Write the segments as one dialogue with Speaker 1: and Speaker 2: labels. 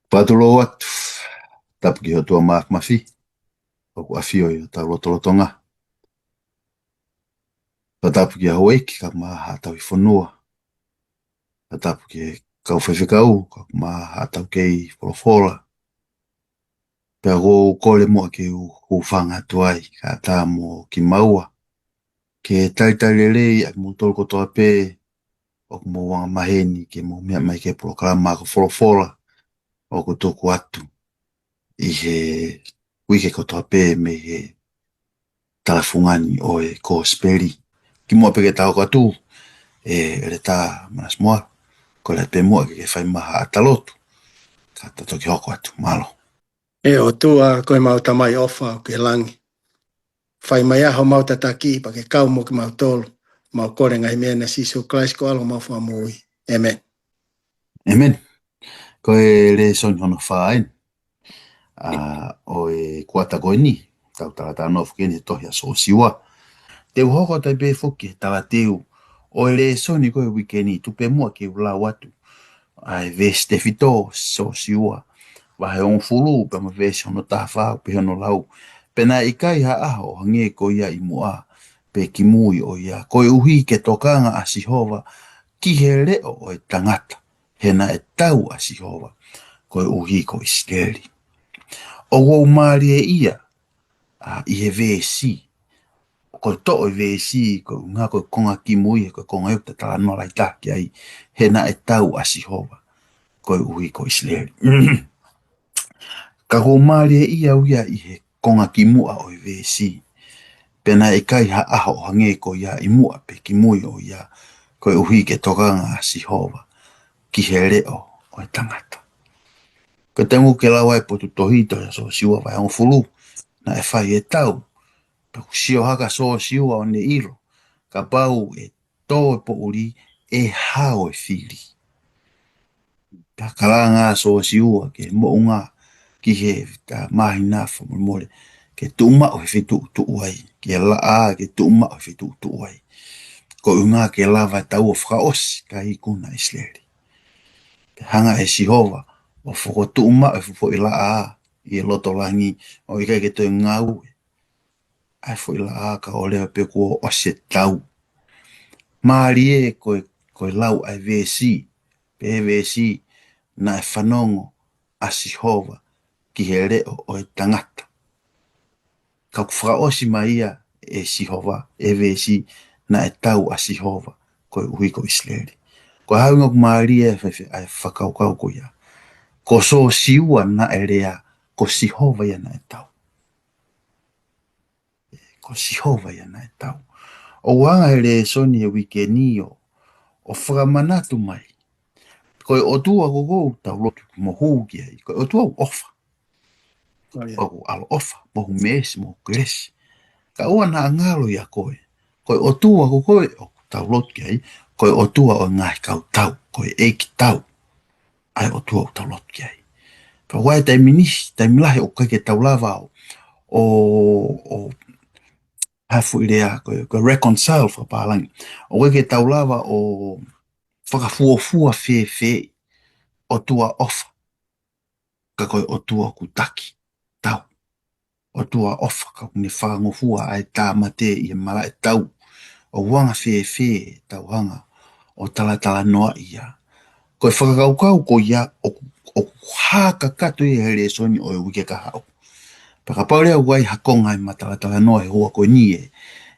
Speaker 1: Patulo atu, tapu ki ho tua mafi, o ku awhio i o tau lotolotonga. Pa tapu ki a hoeki ka maha tau I whanua. Pa tapu ki kau whewhikau, ka maha tau kei wholofola. Pea go kore mua ki u whanga tuai, ka tā mo ki maua. Ke taitarelei ak mo tolu kotoa pē, o ku mo wanga maheni ke mo mea mai ke programa ko wholofola, o ku toku atu. I he wike kotoa pē me he talafungani o e ko speri. Ki mua peke tau katu, ele tā manas mua, ko le pe mua ke whai maha atalotu. Ka tato ki hoko atu, malo.
Speaker 2: E o tua koe mau tamai ofa o ke langi. Whai mai aho mau tataki pa ke kau mo ki mau tolu. Mau kore ngai mea na siso klais ko alo mau wha mui. Amen.
Speaker 1: Amen. Ko e le son hono whaen. O e kuata koe ni. Tau tala tā nofu kene tohi a so siwa. Te uhoko tai pe fuki tawa teu. O e le soni koe wikeni tupe mua ke ula watu. Ai veste fito so siwa. Wahe on fulu pe ma vese hono tafa pe hono lau. Pena ikai ha aho hange ko ia I mua. Pe ki mui o ia. Ko e uhi ke tokanga a Sihova. Ki he leo o e tangata. Hena e tau a Sihova. Ko e uhi ko Iskeli. O wau maari e ia. I he vesi. Ko to e vesi. Ko ngā ko konga ki mui. Ko konga eu te tala no lai taki ai. Hena e tau a Sihova. Ko e uhi ko Iskeli. Ka ko maari e ia uia I he konga ki mua o e vesi. Pena e kai ha aho hange ko ia I mua pe ki mui o ia. Ko e uhi ke tokanga a Sihova. Ki he leo o e tangata. Ka tengu ke lawa e potu tohito ya so siwa vai on fulu. Na e whai e tau. Pa ku sio haka so siwa o ne iro. Ka pau e tō e po uri e hao e whiri. Pa kalanga so siwa ke mo unga ki he ta mahi nafa mo ke tuma o fitu tu uai. Ke la a ke tuma o fitu tu uai. Ko unga ke lava tau o whaos ka ikuna Isleli. Hanga e Sihova o whako tuma o fufo ila a I loto langi o ika ke toi ngau. Ai fo ila a ka olea pe ko o se tau. Maari e koe lau ai vesi. Pe vesi na e whanongo a Sihova ki he reo o e tangata. Ka whakaosi mai ia e Sihova e vesi na e tau a Sihova koe uhi ko Isleli. Ko haunga ku maari e ai whakaukau ko ia. Ko so siua na e rea ko Sihova ia na e tau. Ko Sihova ia na e tau. O wanga e le soni e wikeni o whakamanatu mai. Koe o tua ko tau lotu mo hūki ai. Koe o tua ofa. O alo ofa. Mohu mesi, mohu kresi. Ka ua na ngalo ia koe. Koe o tua ko koe o tau lotu ai. Koe o tua o ngai kau tau. Koe eiki tau. Ai o tua o tau lotu ai. Pa wai tai minisi, tai milahi o kake tau lava o hafu irea, ko reconcile fa palangi. O kake tau lava o whakafuafua fe o tua ofa. Ka koe o tua ku taki, tau. O tua ofa, ka kune whakangofua ai tā mate I mala e tau. O wanga fe tau hanga o tala noa ia. Koe whakakaukau ko ia o haka kato I hele soni o e wike ka hau. Paka paurea wai hakonga I matala noa he hoa ko ni e.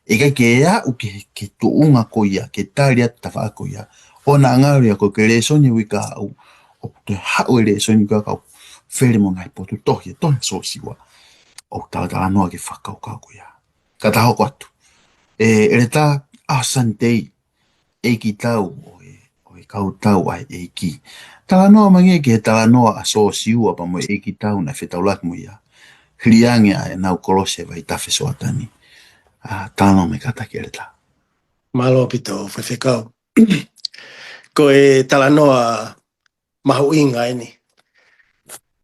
Speaker 1: E kai ke ea u ke tuunga ko ia, ke tāria tawa ko ia. O na angaria ko ke le soni wika hau. O te hau e le soni wika hau. Where mo ngai potu tohi e tohi so siwa. O tala noa ke whakaukau ko ia. Ka taho ko atu. E re tā asantei. Eiki tau o e kau tau ai eiki. Tala noa mange ke tala noa a so siwa pa mo eiki tau na whetau lak mo ia. Hiliange ai nau kolose vai tafe so atani. Tala noa me kata ke re tā.
Speaker 2: Malo pito whewhekau. Ko e tala noa mahu inga eni.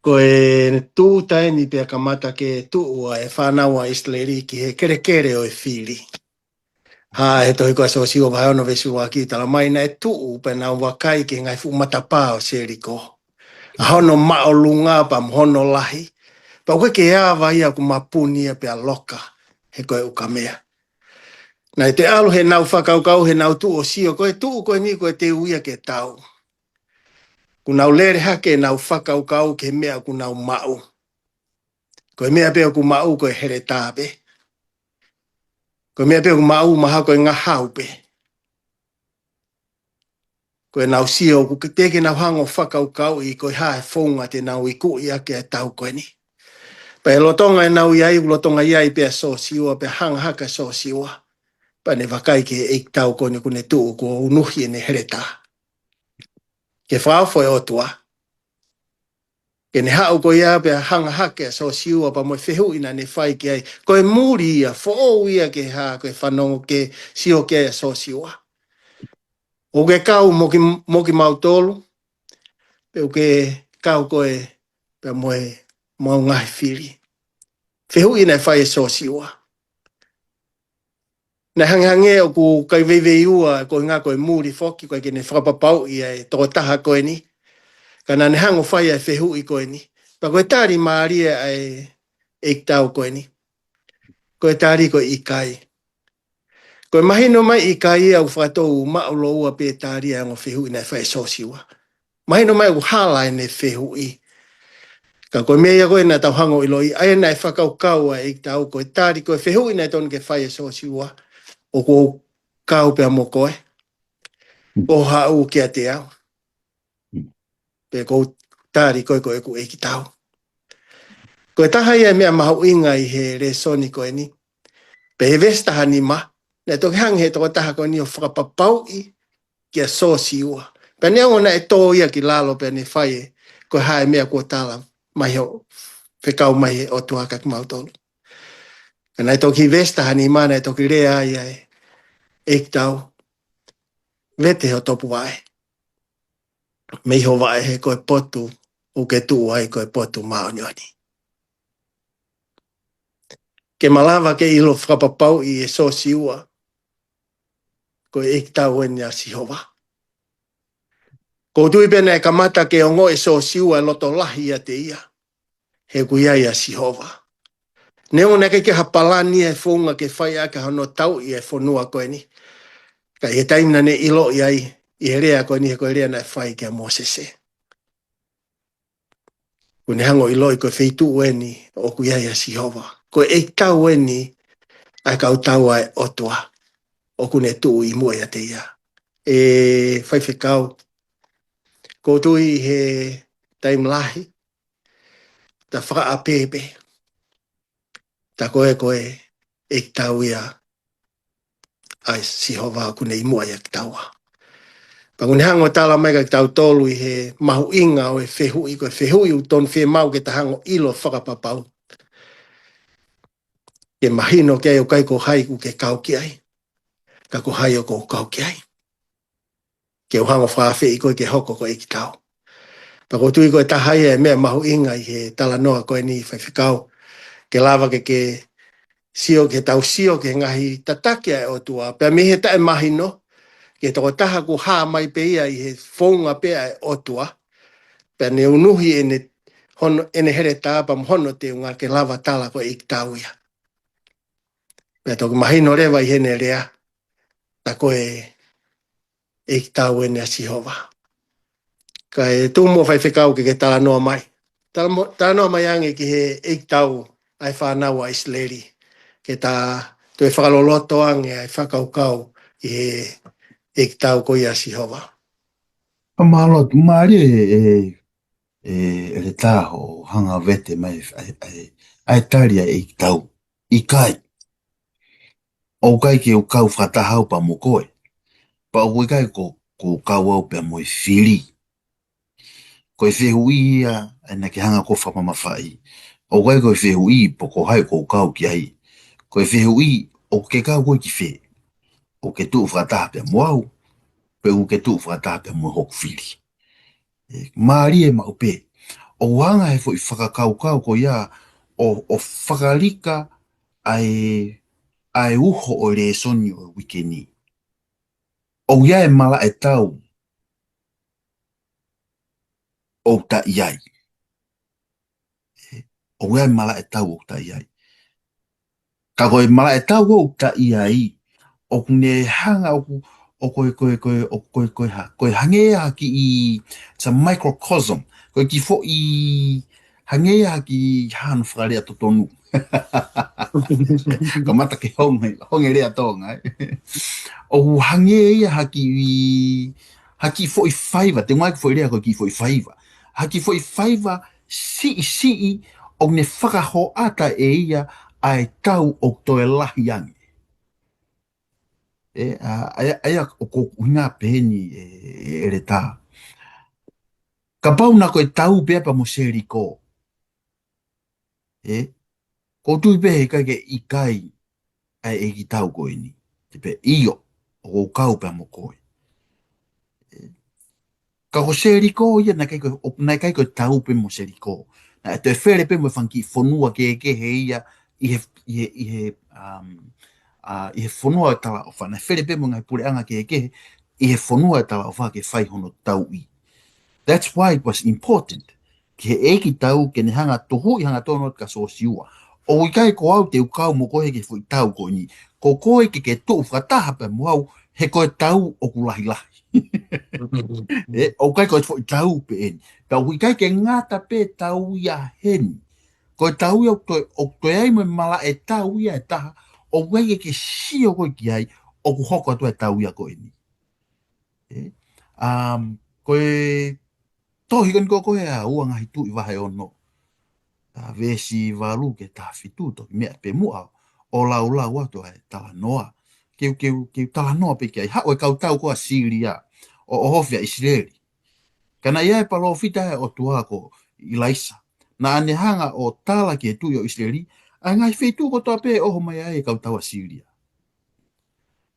Speaker 2: Ko e tūta eni pia kamata ke tuua e whanaua Isleli ki he kere o e whiri. He tohi koe so siwa vai ono vesu wa ki tala mai na e tuu pe na wakai ki ngai fu matapā o seriko. Hono maolunga pa hono lahi. Pa koe ke awa ia ku mapunia pe a loka he koe ukamea. Nai te alu he nau whakaukau he nau tu o sio koe tu koe ni koe te uia ke tau. Ku nau lere hake nau whakaukau ke mea ku nau mau. Koe mea peo ku mau koe here tāpe. Koe mea peo ku mau maha koe ngā haupe. Koe nau sio ku teke nau hango whakaukau i koe hae whaunga te nau i ku ia ke tau koe ni. Pa e lotonga e nau iai, lotonga iai pea so siwa, pea hanga haka so siwa. Pa ne wakai ke eik tau kone kune tuu ko unuhi e ne hereta. Ke whaafo e otua. Ke ne hao ko ia pea hanga haka so siwa pa moe whehu ina ne whai ke ai. Koe muri ia, fo ia ke haa koe whanongo ke sio ke ai so siwa. O ke kau moki mautolu, pe o ke kau koe pea moe mau ngahi whiri. Whehu ina e whai e so siwa. Na hange o ku kai vevei ua ko ngā koe muri foki koe ke ne whakapapau i e toko taha koe ni. Kana ne hango whai e whehu i koe ni. Pa koe tāri maaria e eik tau koe ni. Koe tāri koe i kai. Koe mahino mai i kai au whatou maulo ua pe tāri e ango whehu i nei whai sosiwa. Mahino mai u hala e ne whehu i. Ka koe mea koe na tau hango i loi. Aia nei whakau kau a eik tau koe tāri koe whehu i nei tonu ke whai sosiwa. O ko kau pea mo koe. O hau kia te au. Pe ko tāri koe koe ku eki tau. Koe taha ia mea mahu inga i he re soni koe ni. Pe he vestaha ni ma. Ne toki hang he toko taha koe ni o whakapapau i kia sosi ua. Pe ne angona e tō ia ki lalo pe ne whai e koe hae mea kua tala mai ho whekau mai he o tuaka ki mautolu. Ka nei toki vestaha ni ma nei toki rea ia e eki tau. Vete ho topu wae. Me ho wae he koe potu o ke tu ai koe potu maonyoni. Ke malawa ke ilo whakapapau i e so siua. Koe ek tau e nia sihova. Ko tui pena e kamata ke ongo e so siua loto lahi a te ia. He kuia ia sihova. Neo neke ke hapalani e whunga ke whai ake hano tau i e whonua koe ni. Ka he taimna ne ilo i ai i he rea koe ni he koe rea na e whai ke a Mosese. Kune hango ilo i koe wheitu ueni o kuia ia sihova. Koe ek tau ueni ai kau tau ai otua. O kune tu i mua ia te ia. E whai whekau. Ko tui he taimlahi. Ta whaka a pepe. Ta koe koe ek tau ia. Ai sihova kune i mua ia ki taua. Pa kune hango tala mai ka tau tolu i he mahu inga o e whehu i koe whehu i u ton whe mau ke ta hango ilo whakapapau. Ke mahino ke ai o kai ko hai ku ke kau ki ai. Ka ko hai o ko kau ki ai. Ke o hango whawhi i koe ke hoko koe ki tau. Pa ko tui koe tahai e mea mahu inga i he tala noa koe ni whaiwhikau. Ke lava ke sio ke tau sio ke ngahi tatake ai o tua. Pea me he tae mahino. Ke toko taha ku haa mai pe ia i he whaunga pe ai o tua. Pea ne unuhi ene here tāpa mhono te unga ke lava tala koe ik tau ia. Pea toko mahino rewa i hene rea. Ta koe ik tau ene a sihova. Ka e tūmo whaiwhikau ke tala noa mai. Tala noa mai ange ki he ik tau ai whanau a isleri. Ke tā tue whakaloloto ange ai whakaukau i he ik tau ko ia sihova.
Speaker 1: Malo tu mari e le taho hanga vete mai ai taria e tau. I kai. O kai ke o kau whatahau pa mo koe. Pa o kai ko kau au pe mo whiri. Koe whehui ia ena ke hanga ko whamamawhai. O kai koe whehui po ko hai ko kau ki ai. Koe whehui o ke kau koe ki whe. O ke tu whataha pe mo au. Pe u ke tu whataha pe mo hok whiri. Maari e mau pe. O wanga e fo i whakakau ko ia o whakarika ai uho o re soni o wikeni. O ia e mala e tau. o ta iai. O wea mala e tau o ta iai. Ka koe mala e tau o ta iai. O ne hanga o koe hangea ki i it's a microcosm. Koe ki fo i hangea ki hana whakarea to tonu. Ka mata ke honge rea tonga. O hangea haki i haki fo i whaiva. Te ngai fo i rea koe ki fo i whaiva. Haki fo i whaiva si o ne whakaho ata e ia ai tau o toe lahi ange. Aia o ko hinga peni e re tā. Ka pau na koe tau pia pa mo seri ko. Ko tui pe he kai ke i kai ai e ki tau koe ni. Te pe io o ko kau pa mo koe. Ka ko seri ko ia na kai koe tau pe mo seri ko. Na te where pe mo whanki whanua ke he ia i he whanua tala o whana. Where pe mo ngai pure anga ke i he whanua tala o wha ke whai hono tau i. That's why it was important. Ke he eki tau ke ne hanga tohu i hanga tono ka so siua. O i kai ko au te ukau mo koe ke fui tau ko ni. Ko koe ke tu whakataha pa mo au he koe tau o kulahi lahi. O kai koe fui tau pe eni. Ka hui kai ke ngata pe tau ia heni. Koe tau ia o koe ai mo mala e tau ia e taha. O wei ke si o koe ki ai o ku hoko atu e tau ia koe ni. Koe tohi kan koe a ua ngahi tu i wahe ono. Ta vesi walu ke ta fitu to mea pe mua o lau atu ai tala noa. Keu tala noa pe ki ai hao e kau tau koa Siria o hofia Israeli. Kana ia e palo fita e o tuako i laisa. Na ane hanga o tala ke tu o Israeli, ai ngai fitu ko toa pe oho mai ai e kau tau a Siria.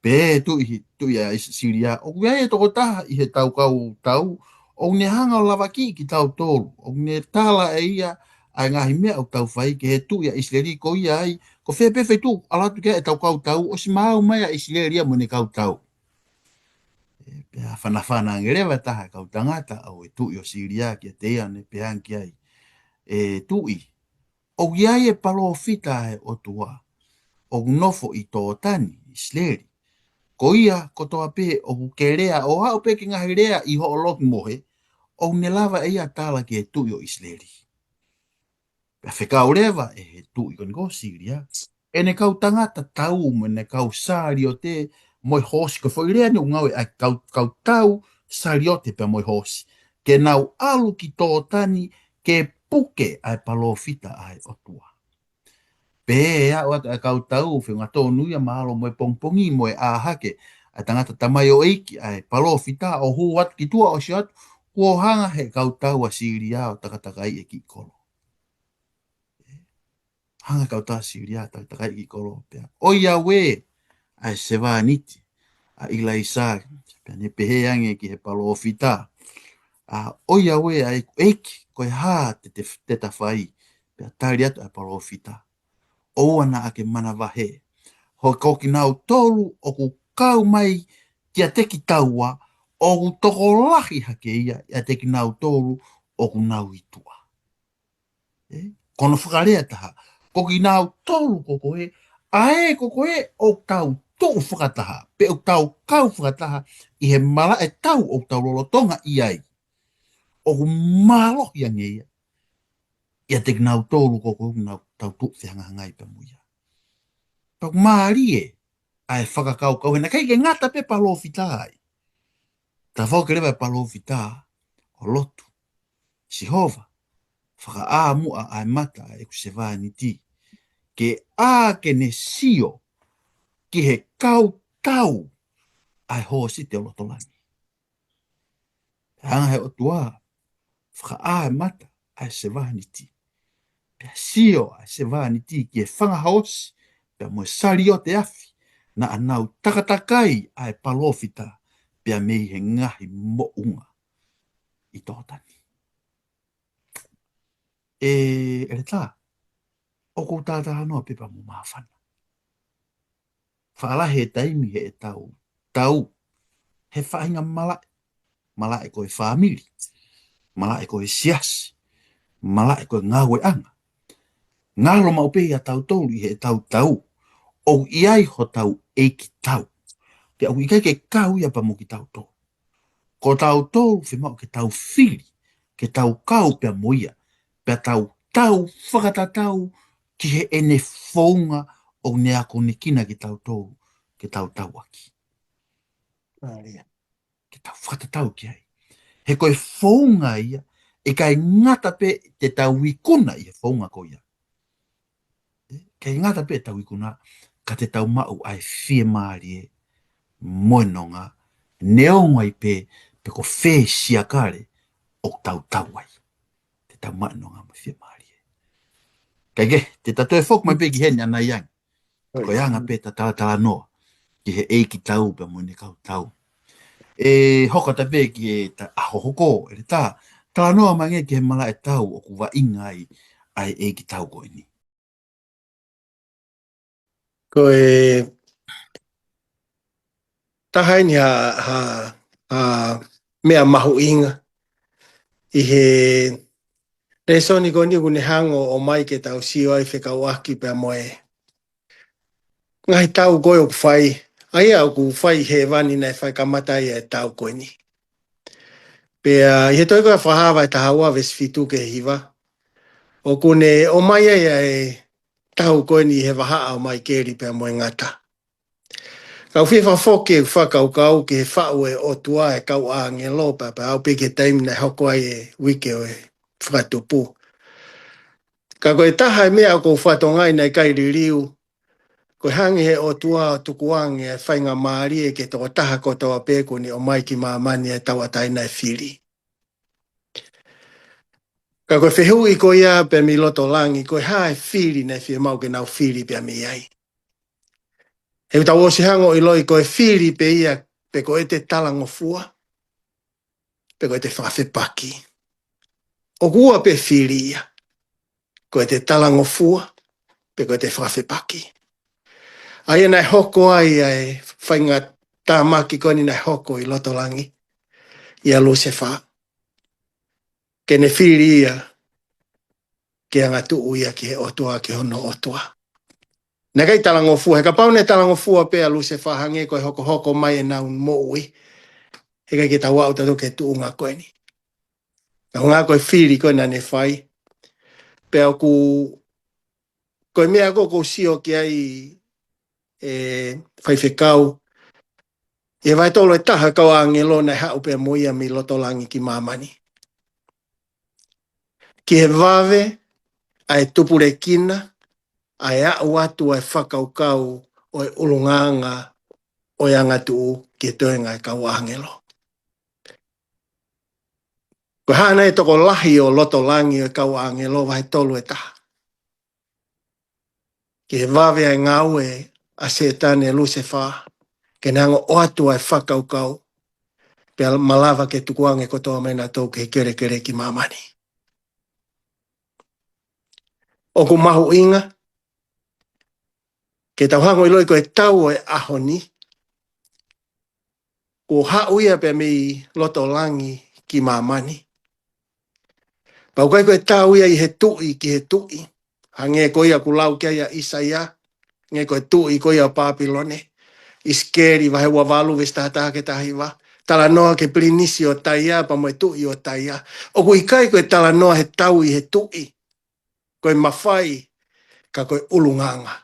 Speaker 1: Pe tu i a Siria, o kuia e toko taha i he tau, o ne hanga o lavaki ki tau tolu, o ne tala e ia ai ngahi mea o tau whai ke he tu ia Israeli ko ia ai, ko whea pe whaitu alatu kia e tau tau, o si mau mai a Israeli a mune tau. Pea whanawhana ngerewa taha kau tangata au e tu i o Siria ki a te ane pe anki ai. E tu i, o iai e palo fita e o tua, o nofo i tō tani, Israeli. Ko ia, ko toa pe, o ke rea, o hao pe ki ngahi rea i ho o loki mohe, o ne lava e ia tala ki e tui o Israeli. Pea whekau rewa e he tui koni ko Siria. E ne kau tangata tau mo ne kau sari o te moi hosi, ko fwoi rea ni o ngau e kau tau sari o te pe moi hosi. Ke nau alu ki tō tani ke puke ai palofita ai o tua. Pe a o ata kau tau whi ngā tōnu ia mahalo moe pongpongi moe āhake a tangata tamai o eiki ai palofita o hu wat ki tua o si atu kua hanga he kau tau a Siria o takatakai e ki kolo. Hanga kau tau a Siria takatakai e ki kolo. O ia we ai sewa niti a ila isa pia ne pehe ange ki he palofita. O ia we ai eiki koe hā te tawhai pia tari atu ai palofita. O ana ake mana wahe. Ho koki nau tolu o ku kau mai kia teki taua o ku toko lahi hake ia ia teki nau tolu o ku nau itua. Kono whakarea taha. Koki nau tolu koko e, ae koko e o tau tōu whakataha. Pe o tau kau whakataha i he mala e tau o tau lolotonga i ai. O ku mālohi ange ia. Ia teki nau tolu koko e nau tau tōu whianga ngai pa muia. Pau maari e, ai whakakau kau hena, kai ke ngata pe palo fita ai. Ta whau ke rewa palo fita o lotu. Sihova, whaka a mua ai mata e ku se vāni ti. Ke a ke ne sio ki he kau tau ai hoa si te lotolani. Hanga he o tua, whaka a ai mata ai se vāni ti. Pea sio ai se vāni ti ki e whanga haosi, pea moe sari o te afi, na anau takatakai ai palofita, pea mei he ngahi mo unga i tōtani. Ere tā, o kou tāta hanoa pepa mo mawhana. Whaalahe e taimi he e tau, he whainga malae koe whamiri. Mala e koe siasi. Mala e koe ngawe anga. Ngalo mau pe ia tau tolu i he tau tau. O iai ho tau e ki tau. Pe au ikai ke kau ia pa mo ki tau tolu. Ko tau tolu fe mau ke tau fili. Ke tau kau pe moia. Pe tau tau whakatatau ki he ene founga o ne ako ne kina ki tau tolu. Ke tau tau aki. Ke tau whakatatau ki ai. He koe founga ia. E kai ngata pe te tau wikuna i he founga ko ia. Kei ngata pe tau ikuna, ka te tau mau ai fie maari e moenonga, neonga i pe ko fe siakare o tau tau ai. Te tau maenonga ma fie maari e. Kei ke, te tatu e fok mai pe ki henya na yang. Ko yanga pe ta tala noa, ki he eiki tau pe moene kau tau. E hoka ta pe ki e ta aho hoko, e le ta, tala noa mange ki he mala e tau o kuwa inga ai eiki tau ko ini.
Speaker 2: Ko e tahaini ha mea mahu inga i he resoni ko ni kune hango o mai ke tau sio ai whekau aki pia moe. Ngai tau koe o whai, ai au ku whai he wani nei whai kamatai e tau koe ni. Pea i he toi koe whahawa e tahaua ves fitu ke hiwa. O kune o mai e tau koe ni he waha au mai keri pia moe ngata. Kau whiwha whoke u whakau kau ke he whau e o tua e kau a nge lopa pa au peke taimi nei hoko ai e wike o e whakatupu. Ka koe taha e mea ko whatongai nei kairi riu, ko hangi he o tua o tukuangi e whainga maari e ke toko taha ko tawa pēku ni o mai ki maamani e tawa taina e whiri. Ka koe whehu i ko ia pe mi loto langi, koe hae whiri nei whia mau ke nau whiri pe mi ai. He tau o si hango i loi koe whiri pe ia pe koe te talango fua, pe koe te whawhepaki. O kua pe whiri ia, koe te talango fua, pe koe te whawhepaki. Ai nai hoko ai ai whainga tāmaki koni nai hoko i loto langi. Ia lo se wha. Ke ne whiri ia ke anga tuu ia ki he otua ki hono otua. Nā kai talango fua. He ka paune talango fua pea lo se wha hange koe hoko hoko mai e nau moui. He kai ke tau au tatu ke tuu ngā koe ni. Ngā koe whiri koe nane whai. Pea ku koe mea koko sio ki ai whai whekau. E vai tolo e taha kau angelo nei hau pe moia mi loto langi ki mamani. Ki he vave ai tupure kina ai au atu ai whakaukau o e ulunganga o e angatu ki e toenga e kau angelo. Ko hana e toko lahi o loto langi o e kau angelo vai tolo e taha. Ki he vave ai ngau e a setane e Lucifer ke nango o atu ai whakaukau pe malava ke tukuange kotoa mena tau ke kere kere ki mamani. O ku mahu inga, ke tau hango i loi ko e tau e ahoni, ko hau ia pe mi loto langi ki mamani. Pau kai ko e tau ia i he tui ki he tui, hange ko ia ku lau kia ia Isaia, nge ko e tui ko ia Papilone, iskeri vahe ua valu vista hata ke tahiwa, tala noa ke plinisi o taia, pa mo e tui o taia. O ku ikai ko e tala noa he tau i he tui, ko e mawhai, ka ko e ulunganga.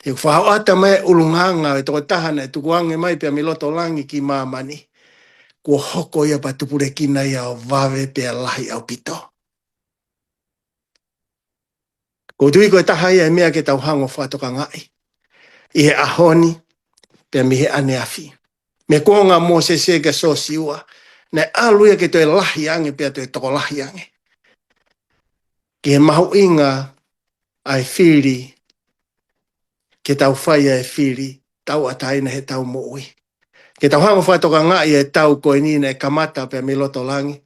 Speaker 2: He whahau ata mai ulunganga e toko tahana e tukuange mai pia mi loto langi ki mamani. Kua hoko ia pa tupure kina ia o vave pia lahi au pito. Ko tui ko e taha ia e mea ke tau hango whatoka ngai. I he ahoni pia mi he ane afi. Me kuonga mo se ke so siua. Ne aluia ke to e lahi ange pia to e toko lahi ange. Ki he mahu inga ai whiri ke tau whaia e whiri tau ataina he tau moui. Ke tau hango whatoka ngai e tau koe nina e kamata pia mi loto langi.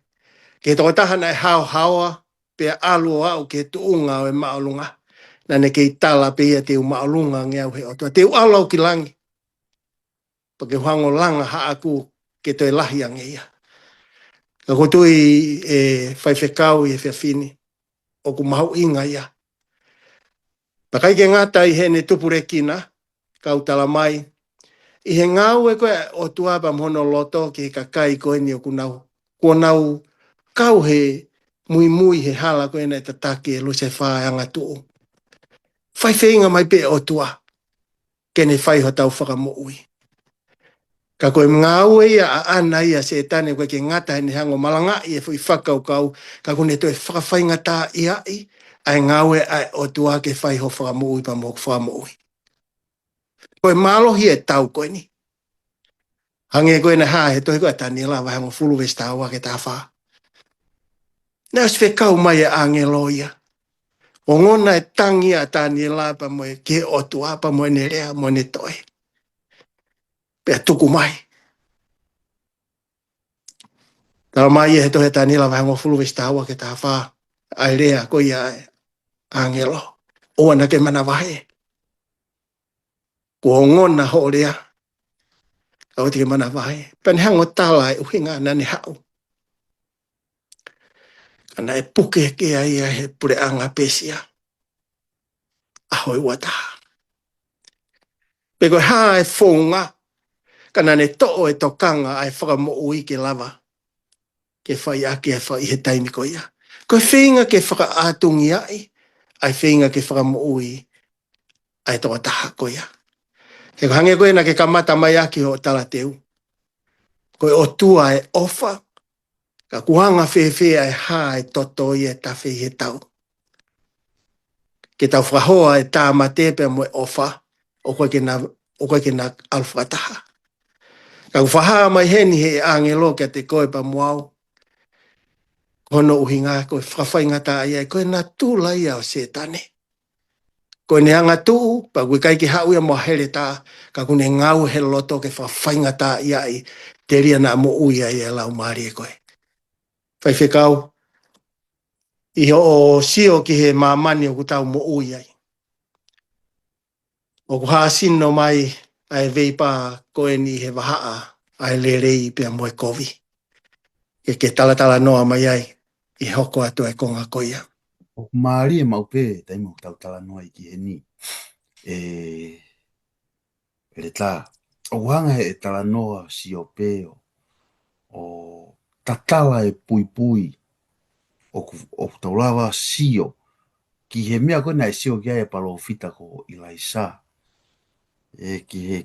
Speaker 2: Ke toko tahana e hao hawa pia alu au ke tuunga o e maolunga. Na ne ke i tala pe ia te u maolunga ngeau he otua. Te u alu au ki langi. Pa ke hango langa haa aku ke to e lahi ange ia. Ka kutui e whaiwhekau i e whiawhini. O ku mahu inga ia. Pakai ke ngata i hene tupure kina. Kau tala mai. I he ngau e koe o tuapa mono loto ki he kakai koe ni o kunau. Kua nau kau he mui mui he hala koe nei tataki e luse whae anga tuu. Whai whenga mai pe o tua. Kene whai ho tau whakamo ui. Ka koe ngau e ia a ana ia se tane koe ke ngata hene hango malanga i e fui whakau kau. Ka kune toi whakawhai ngata i ai. Ai ngau e ai o tua ke whai ho whakamo ui pa mo whakamo ui. Koe malohi e tau koe ni. Hange koe na hae toi koe tani la vai hango fulu vesta awa ke ta wha. Nā se kau mai e angelo ia. O ngona e tangi a tani la pa mo e ke o tua pa mo e ne rea mo ne toi. Pea tuku mai. Tala mai e he tohe tani la vai hango fulu vesta awa ke ta wha. Ai rea koe ia e angelo. O ana ke mana vahe. Ko ngona ho rea. Au te ke mana vahe. Pen hango tala e uhinga nani hau. Kana e puke ke ai he pure anga pesia. Ahoi wata. Peko ha e fonga. Kana ne to'o e tokanga ai whakamo ui ke lava. Ke whai ake e whai he taimi ko ia. Ko whenga ke whaka ātungi ai. Ai whenga ke whakamo ui. Ai toa taha ko ia. He ko hange koe na ke kamata mai aki ho tala teu. Ko o tua e ofa. Ka kuhanga whewhe ai ha e toto i e tawhi he tau. Ke tau whahoa e tā matepe mo e ofa. O koe ke na alwhataha. Ka whaha mai heni he angelo ke te koe pa muau. Hono uhi ngā koe whawhai ngata ai ai. Koe nā tūla ia o se tane. Koe ne anga tū, pa koe kai ki hau ia mo here tā. Ka kune ngau he loto ke whawhai ngata ia ai. Te ria nā mo ui ai e lau maari e koe. Whai whekau. I o sio ki he mamani o kutau mo ui ai. O ku haasino mai ai veipa koe ni he wahaa. Ai le rei pia moe kovi. Ke tala noa mai ai. I hoko atu e konga koia.
Speaker 1: O maari e maupe, tai mo tau tala noa i ki he ni. Le tā. O wanga e tala noa si o pe o tatala e pui pui. O taulawa sio. Ki he mea koe na e sio kia e palo fita ko ilaisa. Ki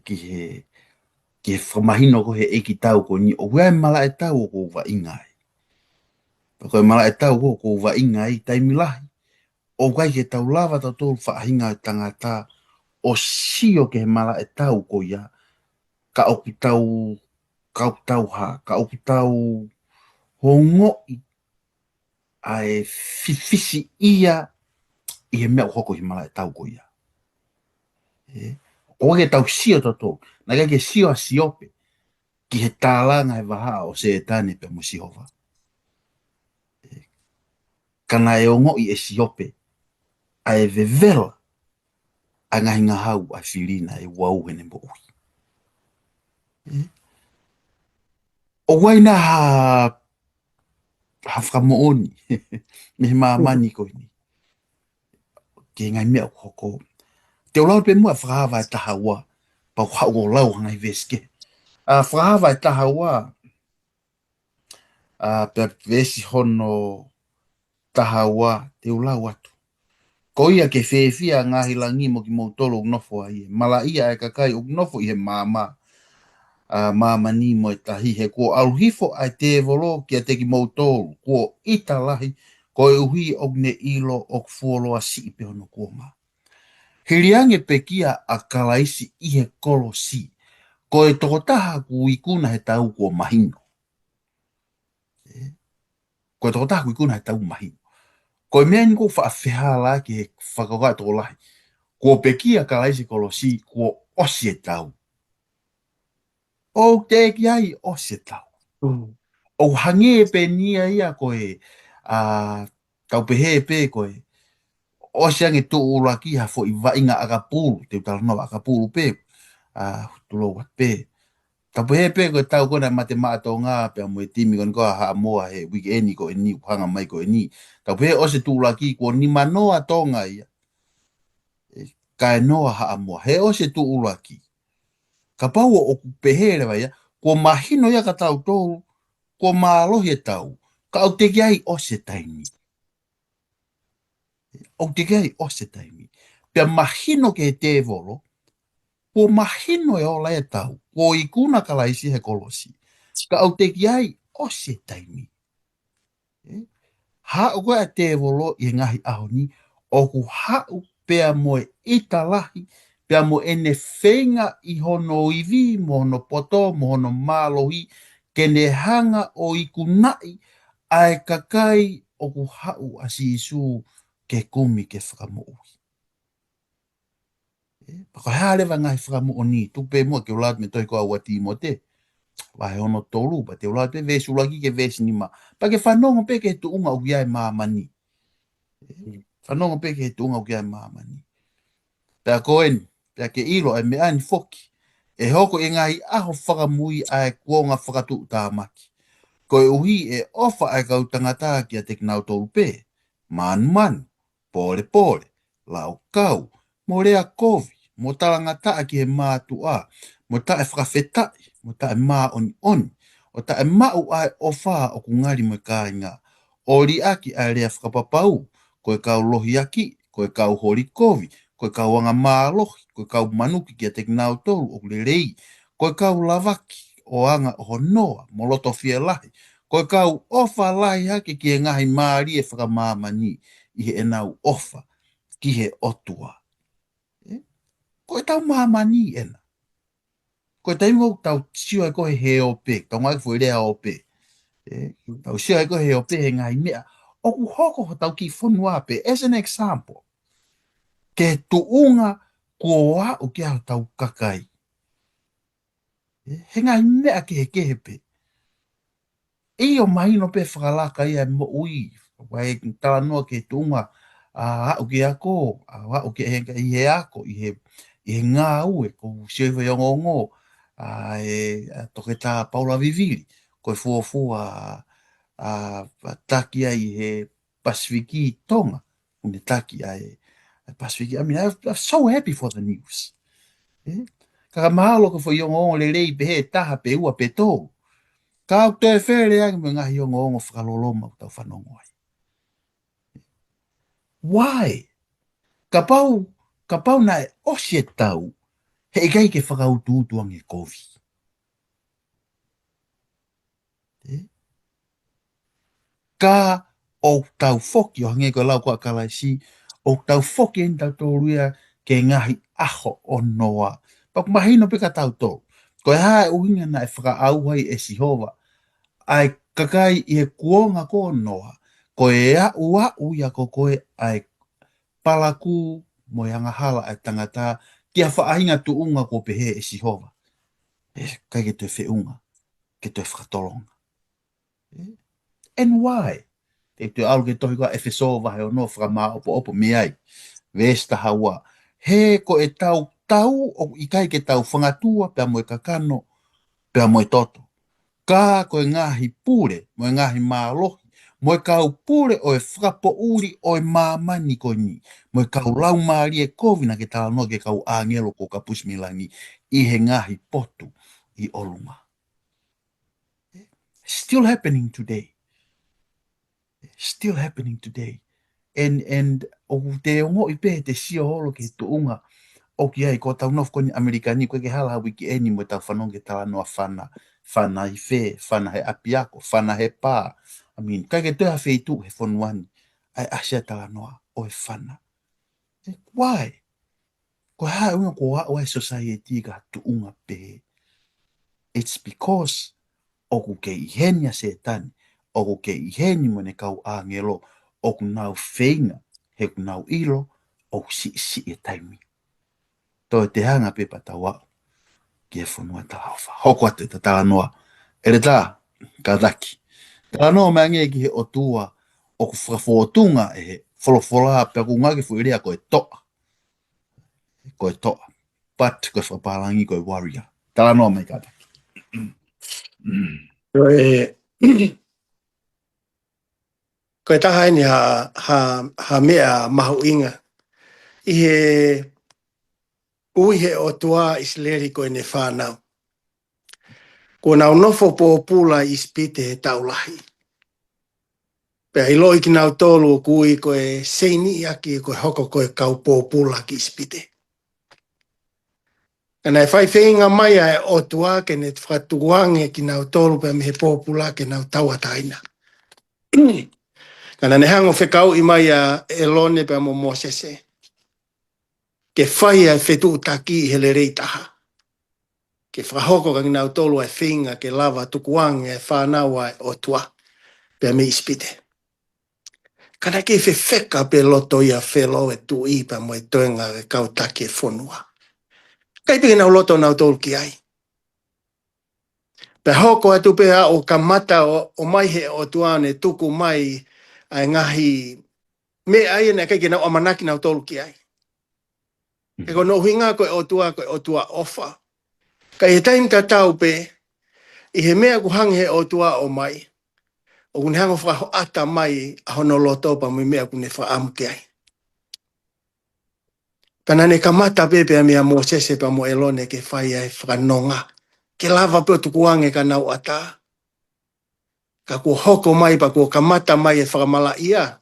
Speaker 1: he whamahino ko he eki tau ko ni. O wea mala e tau o ko wa ingai. Ko e mala e tau ko wa ingai taimilahi. O kai ke tau lava tau tō whaahinga tangata o sio ke he mala e tau ko ia. Ka oki tau ha, ka oki tau hongoi a e fifisi ia i he mea hoko hi mala e tau ko ia. O ke tau sio tō, na kai ke sio a siope ki he tālanga e waha o se e tāne pe mo sihova. Kana e ongoi e siope a e vevela a ngahi ngā hau a whirina e wau hene mo ui. O waina ha whakamooni, me he maamani ko ni. Ke ngai mea hoko. Te olau pe mua whakahawa e taha ua, pa hau o lau ngai veske. Whakahawa e taha ua, pe vesi hono taha ua, te olau atu. Ko ia ke whewhia ngahi langi mo ki mautolo ugnofo a ie. Mala ia e kakai ugnofo i he māma. Māma ni mo e tahi he ko aluhifo ai te volo ki a te ki mautolo. Ko ita lahi, ko e uhi o ne ilo o fuolo a si pe ono kuoma. Hiriange pe kia a kalaisi i he kolo si. Ko e tokotaha ku ikuna he tau ko mahino. Ko e tokotaha ku ikuna he tau mahino. Ko e mea ni ko whaafeha la ki he whakakai toko lahi. Ko pe kia kalaisi kolo si ko osi e tau. O te ki ai osi e tau. O hange pe nia ia ko e tau pehe pe ko e osi ange tu uraki ha fo i vainga akapulu. Te utala no akapulu pe. Tulo wat pe. Tapu he pe ko tau kona mate maato ngā pe mo e timi kon ko ha moa he weekend ko ni hanga mai ko ni. Tapu he o se tūlaki ko ni manoa tonga ia. Ka noa ha moa he o se tūlaki. Ka pau o ku pehere vai ko mahino ia ka tau tōru ko mālohi e tau. Ka au te ai o se taimi. O te ai o se taimi. Pea mahino ke te volo, ko mahino e ola e tau, ko i kuna ka laisi he kolosi. Ka au te ai o se taimi. Ha o koe a te volo i ngahi ahoni, o ku hau pea moe italahi, pea mo ene whenga i hono iwi, mo hono poto, mo hono mālohi, kene hanga o i kunai, ai kakai o ku hau a si isu ke kumi ke whakamoui. Pako hea lewa ngai whakamoui ni, tupe mua ke ulat me toi koa ua timo te, wahe ono tolu, pa te ulat pe vesu lagi ke vesu ni ma. Pa ke whanongo pe ke tu unga uki ai maamani. Whanongo pe ke tu unga uki ai maamani. Pea koen, pea ke ilo ai me ani foki, e hoko e ngai aho whakamui ai kuonga whakatu tāmaki. Ko e uhi e ofa ai kau tangata ki a teknau tolu pe, man, pole, lau kau, mo rea kovi, mo talangata ki he mātu a, mo tae whakawhetai, mo tae mā oni, o tae mau ai ofa o kungari mo ka inga, o ri aki ai rea whakapapau, koe kau lohi aki, koe kau hori kovi, koe kau anga mālohi, koe kau manuki ki a teknau tolu o kurerei, koe kau lavaki, o anga o honoa, mo loto fia lahi, koe kau ofa lahi hake ki e ngahi maari e whakamāmani i he enau ofa ki he otua. Koe tau māmani ena. Koe tau ingo tau sio e koe he ope, tau ngai fwere rea ope. Tau sio e koe he ope he ngahi mea. Oku hoko ho tau ki whonu ape, as an example, ke tuunga kua o kia tau kakai. He ngahi mea ke he kehepe. I o mahino pe whakalaka ia mo ui, wai tala noa ke tunga, o ke ako, o ke i he ako, i he ngā ue, ko sioi o ngongo, toke tā Paula Viviri, ko e fua taki ai he Pasifiki Tonga, une taki ai Pasifiki. I mean, I'm so happy for the news. Kaka mahalo ko fo i o ngongo le rei pe he taha pe ua pe tō. Ka au te where agi me ngahi o ngongo whakaloloma o tau whanongo ai. Why? Ka pau na e osi e tau, he ikai ke whakautu utuang e kovi. Ka o tau foki, o hange ko lau kua kalaisi, o tau foki en tau tōruia ke ngahi aho o noa. Paku mahino pe ka tau tō. Ko e hae uhinga na e whakaauhai e sihova, ai kakai i he kuonga ko noa, ko e au ia ko koe ai palaku mo yanga hala ai tangata kia whaahinga tu unga ko pehe e sihova. Kai ke te whiunga, ke te whakatolonga. And why? Te te alu ke tohi koa e whesoa he o no whakamā opo me ai. Vesta hawa. He ko e tau o i kai ke tau whangatua pia mo e kakano, pia mo e toto. Ka ko e ngahi pure, mo e ngahi mālohi, mo e kau pure o e whakapo uri o e māmani ko ni, mo e kau lau maari e kovina ke tala no ke kau angelo ko ka pusmilangi i he ngahi potu i olunga. Still happening today. Still happening today. And o te ongo i pe te sio holo ke tuunga o ki ai ko tau nof koni Amerikani ko ke hala wiki eni mo tau whanonge tala noa whana i whē, whana he apiako, whana he pā. I mean, kai ke toha whē tu he whonuani, ai asia tala noa o he whana. Why? Ko hae unga ko hao ai society ka tuunga pe. It's because oku ke ihenia se tani, oku ke iheni mo ne kau angelo, oku nau whenga, he ku nau ilo, oku si e taimi. Tō te hanga pe patawa. Kia whanua taha wha. Hoko atu ta tala noa. Ere tā, ka daki. Tala noa mea nge ki he o tua o ku whakawhotunga e he wholowhola pia ku ngaki whuirea ko e toa. Ko e toa. But ko e whaparangi ko e warrior. Tala noa mea ka daki.
Speaker 2: Koe taha ni ha mea mahu inga. Uihe o tua isleri koe ne whanau. Ko nau nofo po pula ispite he taulahi. Pea iloi ki nau tolu kui koe seini aki koe hoko koe kau po pula ki ispite. Kana e whai whenga mai e o tua ke ne whatuange ki nau tolu pea mehe po pula ke nau tauataina. Kana ne hango whekau i mai a elone pea mo Mosese. Ke whai e whetu taki i hele reitaha. Ke whahoko ka nau tolu e whinga ke lava tukuange e whanawa e o tua pea me ispite. Kana ke whewheka pe loto ia whelo e tu ipa mo e toenga e kautaki e whonua. Kai piki nau loto nau tolu ki ai. Pe hoko atu pe a o kamata o mai he o tuane tuku mai ai ngahi me ai na kai nau amanaki nau tolu ki ai. E ko no hinga ko o tua ofa. Kai he taim ta tau pe i he mea ku hange he o tua o mai. O kun hango whaho ata mai a hono loto pa mo mea kun e wha amu ki ai. Kana ne kamata pepe a mea Mosese pa mo elone ke whai ai whanonga. Ke lava pe o tukuange ka nau ata. Ka kua hoko mai pa kua kamata mai e whakamala ia.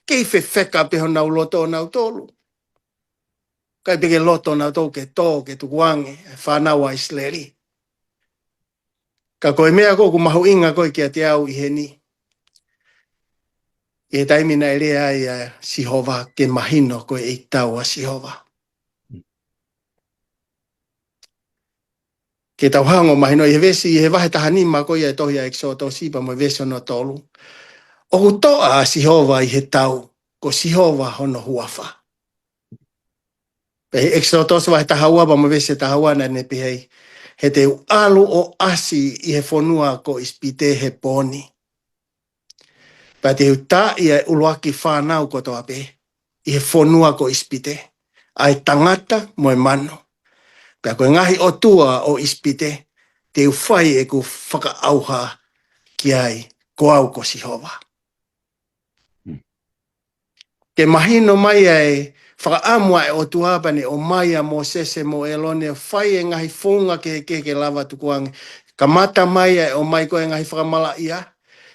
Speaker 2: Kei whewheka pe ho nau loto nau tolu. Kai peke loto nau tolu ke tō ke tukuange e whanawa isleri. Ka koe mea ko ku mahu inga koe kia te au i he ni. I he taimina e rea ai a Sihova ke mahino koe e tau a Sihova. Ke tau hango mahino i he vesi i he wahe taha nima koe e tohi a eksoto sipa mo vesi no tolu. O ku toa a Sihova i he tau ko Sihova hono huafa. Pe he eksoto wahe taha uapa mo vesi taha uana ne pihei. He te alu o asi i he whonua ko ispite he poni. Pa te uta i e uluaki whanau kotoa pe. I he whonua ko ispite. Ai tangata mo e mano. Pea koe ngahi o tua o ispite. Te uwhai e ku whakaauha ki ai ko au ko Sihova. Ke mahino mai ai whakaamua e o tuapane o mai a Mosese mo elone whai e ngahi whunga ke lava tukuange. Ka mata mai ai o mai koe ngahi whakamala ia.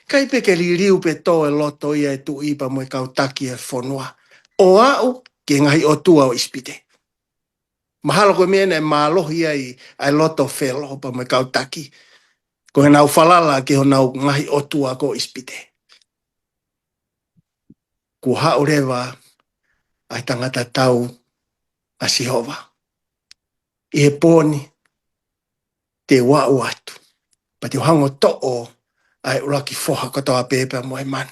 Speaker 2: Kai peke li riu pe tō e loto ia e tu ipa mo e kautaki e whonua. O au ke ngahi o tua o ispite. Mahalo koe mena e mālohi ai ai loto whelo pa mo e kautaki. Ko he nau whalala ke ho nau ngahi o tua ko ispite. Ko haurewa ai tangata tau a Sihova. I he pōni te wau atu. Pa te hango to'o ai uraki foha katoa pepe mo e manu.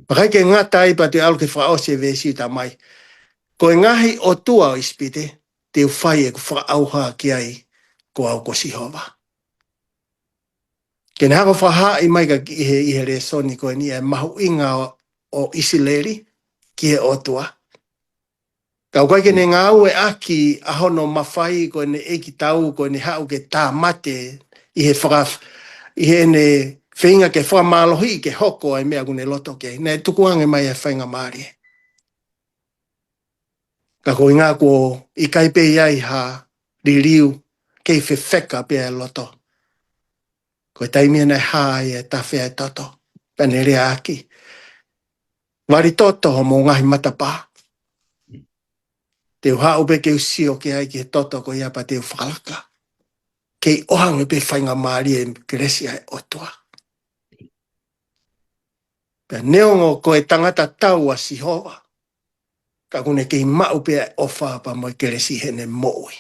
Speaker 2: Pakai ke ngata ai pa te alu ke whaose vesi ta mai. Ko e ngahi o tua o ispite, te uwhai e ku whaauha ki ai ko au ko Sihova. Ke ne hako whaha i mai ka i he resoni ko e ni e mahu inga o Isileri ki he o tua. Kau kai ke ne ngau e aki a hono mawhai ko ne eki tau ko ne hau ke tā mate i he ne whinga ke whamalohi ke hoko ai mea kune loto ke. Ne tukuange mai e whainga maari. Ka ko inga ko i kaipe iai ha ririu kei whewheka pe e loto. Ko e taimia nei hae e tawhea e toto. Pane rea aki. Wari toto ho mo ngahi matapā. Te uha upe ke usio ke ai ke toto ko ia pa te whalaka. Kei ohange pe whainga maari e keresia e otua. Pea neongo ko e tangata tau a Sihova. Ka kune kei mau pe e ofa pa mo e keresi hene moui.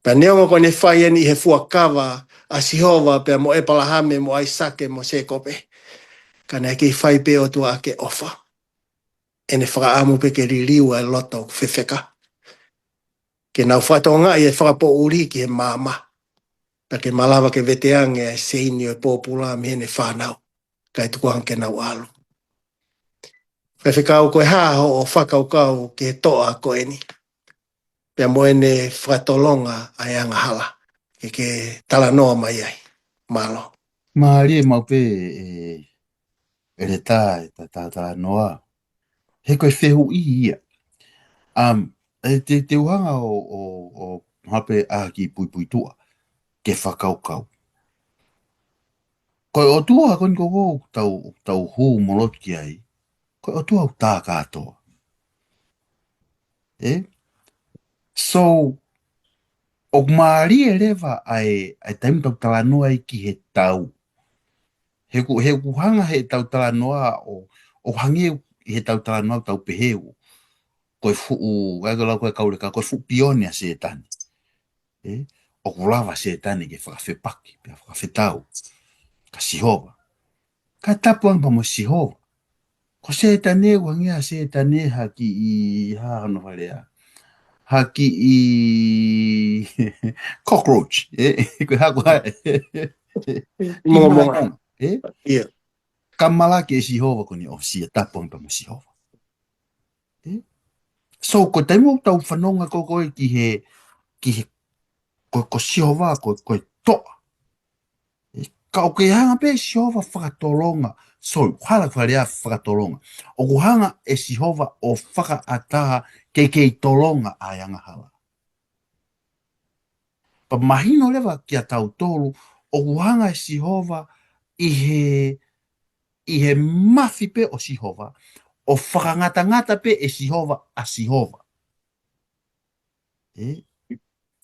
Speaker 2: Pea neongo ko ne whai eni he fuakawa a Sihova pe mo e palahame mo aisake mo se kope. Kana kei whai pe otua ke ofa. Ene whakaamu pe ke ririu e loto whewheka. Ke nau whatonga i e whakapo uri ki he māma. Pa ke malawa ke veteange e seini o pōpula mi hene whanau. Kai tukuang ke nau alu. Whewhekau koe haho o whakaukau ke toa koe ni. pia moene whakatolonga ai anga hala. Ke tala noa mai ai. Malo.
Speaker 1: Maari mau pe e le tā e tā noa. He koe whehu i ia. Te uhanga o hape a ki pui tua. Ke whakaukau. Koe o tua koni koko tau hū molot ki ai. Koe o tua tā kātoa. So, o maari e lewa ai taimu tau tala noa i ki he tau. He kuhanga he tau tala noa o hangi he tau tala noa tau peheu. Koe fuu, gagola koe kaureka, koe fuu pione a se tani. O kulawa se tani ke whakawhepaki, pia whakawhetau. Ka sihova. Ka tapu ang pa mo sihova. Ko se tani e wangia se tani haki i hano whalea. Haki i cockroach. Koe haku hae.
Speaker 2: Monga. Ia.
Speaker 1: Kamala ke sihova koni o sia tapu ang pa mo sihova. So, ko taimu tau whanonga koko ki he ko sihova, ko toa. Ka o ke hanga pe sihova whakatolonga. So, hala wharea whakatolonga. O ku hanga e sihova o whakaataha kei tolonga a yanga hala. Pa mahino lewa ki a tau tolu, o ku hanga e sihova i he mafi pe o sihova, o whakangata pe e sihova a sihova.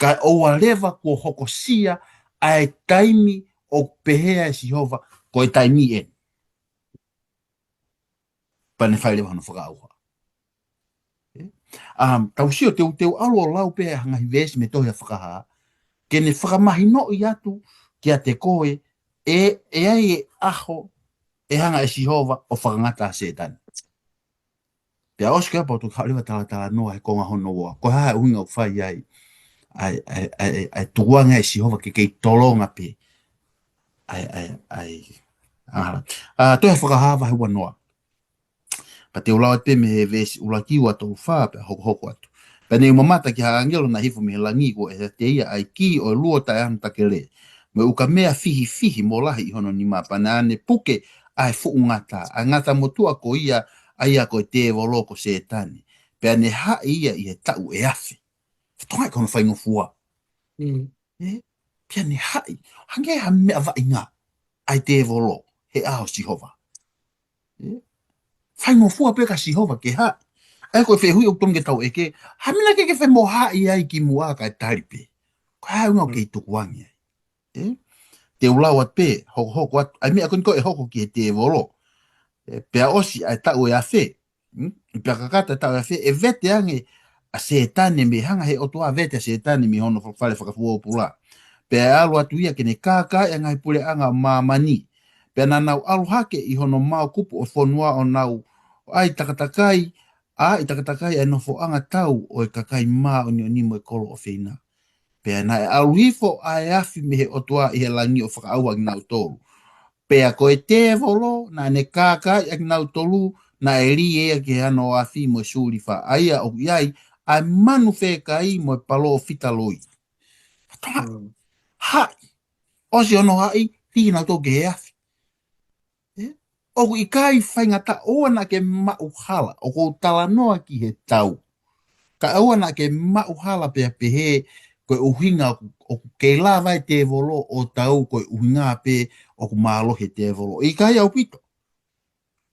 Speaker 1: Ka oua lewa ko hokosia ai taimi o pehea e sihova ko e taimi e. Pane whai lewa hana whakaauha. Tau sio teu alo o lau pe hanga hivesi me tohi a whakaha, ke ne whakamahi no i atu ki a te koe e ai e aho e hanga e sihova o whakangata a setani. Pea oske apa o tu kaulewa tala noa e konga hono wa. Ko haa uinga o whai ai tuanga e sihova ke kei tolonga pe. Toi e whakahawa he wanoa. Pa te ulawa te me he vesi ulaki ua tau whaa pe hoko atu. Pa ne umamata ki haa angelo na hifu me he langi ko e te ia ai ki o luo tai anu takele. Me uka mea fihi mo lahi i hono ni mapa na ane puke ai fu ngata. A ngata motua ko ia aia ko te volo ko se tani. Pe ne ha ia i he tau e afi. Tonga kono whaingo fua. Pia ne hai. Hange ha mea va inga. Ai te volo. He aho sihova. Whaingo fua pe ka sihova ke ha. Ai koe whehui o tonge tau eke. Hamina ke whe mo ha i ai ki mua ka taripe. Ko hai unga o kei tukuangi. Te ulawa pe. Hoko atu. Ai mea koniko e hoko ki he te volo. Pea osi ai tau e awhe. Pea kakata tau e awhe. E vete ange a setane me hanga he otua vete a setane me hono whale whakafua o pula. Pea alu atu ia kene kaka e ngai pule anga mamani. Pea na nau alu hake i hono mau kupu o whonua o nau ai takatakai i takatakai e nofo anga tau o e kakai maa o ni mo e kolo o whina. Pea na e alu hifo ai afi me he otua i he langi o whakaaua ki nau tolu. Pea ko e te volo na ne kaka i nau tolu na e li ea ki ano o afi mo e suri wha aia o iai ai manu whekai mo e palo o fitaloi. Hai, osi ono hai, hina tō ke he afi. Oku i kai whaingata oana ke mauhala, o kou tala noa ki he tau. Ka oana ke mauhala pea pehe, koe uhinga o kei la vai te volo o tau koe uhinga pe o ku maalohe te volo. I kai au pito.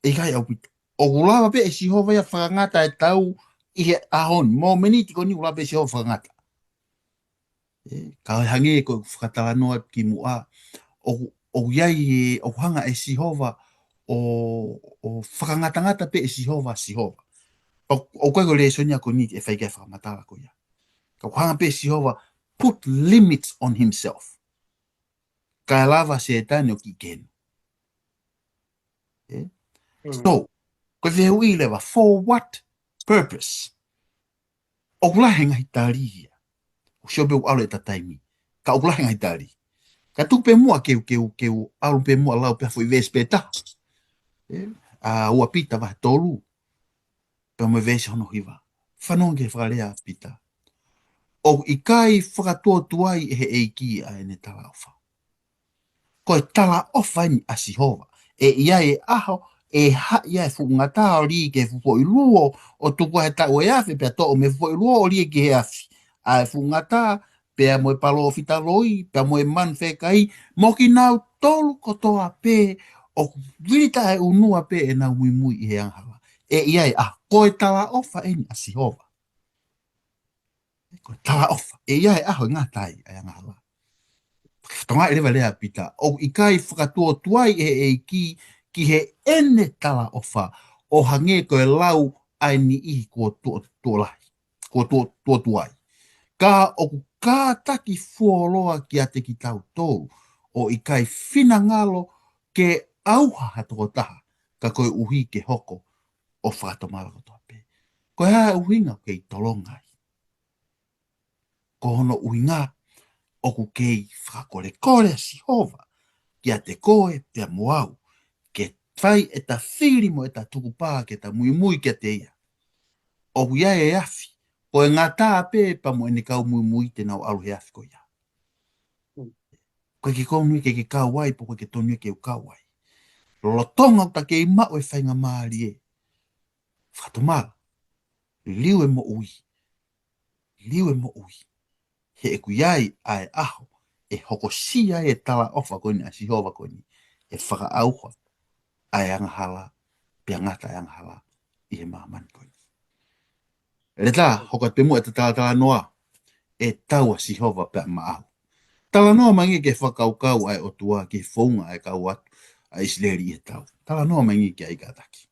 Speaker 1: I kai au pito. O ku lava pe e sihova ia whakangata e tau i he ahon. Mō meniti ko ni ula pe sihova whakangata. Ka hange koe whakatala noa ki mua. O iai o hanga e sihova o whakangata pe e sihova. O koe ko le sonia ko ni e whaikai whakamatala ko ia. Ka hanga pe e sihova put limits on himself. Ka lava se etane o ki kenu. So, koe vehui lewa, for what purpose? O kulahenga hitari ia. O siobe u aule tataimi. Ka o kulahenga hitari. Ka tupe mua keu alu pe mua lau pe foi vespeta. Ua pita va tolu. Pe mo vese hono hiva. Whanonge whalea pita. o i kai whakatuatua i he eiki a ene tala ofa. Ko e tala ofa ni a Sihova. E ia e aho, e ha ia e whungata o ri ke fupo i luo o tuku he tau e afi pia to o me fupo i luo o ri ke he afi. A e whungata pia mo e palo o fitaloi, pia mo e man whekai, mo ki nau tolu kotoa pe o virita e unua pe e nau mui mui i he anghala. E ia e aho, ko e tala ofa e ni a Sihova. Ko e tala ofa, e ia e aho ngā tai a anghala. Tonga e lewa lea pita, o i kai whakatua tuai e ki he ene tala ofa o hange ko e lau ai ni i ko tuolahi, ko tuai. Ka o ka taki fuoloa ki a te ki tau tōu, o i kai whina ngalo ke auha hatoko taha, ka koe uhi ke hoko o whakatomara kotoa pe. Ko hea uhinga ke i tolongai. Ko hono uhinga o ku kei whakakore kore Sihova, ki a te koe te moau, ke whai e ta whiri mo e ta tukupā ke ta mui mui ke te ia. O ia e afi, ko e ngā tā pē pa mo e ne kau mui mui te nau alu he afi ko ia. Koe ki konui ke kauai, po koe ke tonui ke kauai. Lolo tonga ta ke i mao e whainga maari e. Whatomara, liu e mo ui. Liu e mo ui. He e kuiai a e aho, e hoko sia e tala ofa koini a Sihova koini, e whaka auha a e angahala, pia ngata e angahala, i he mahamani koini. E tā, hoko te mua e te tala noa, e taua Sihova pia maahu. Tala noa mangi ke whakaukau ai o tua ke whaunga ai kau atu a Isleri e tau. Tala noa mangi ke ai kataki.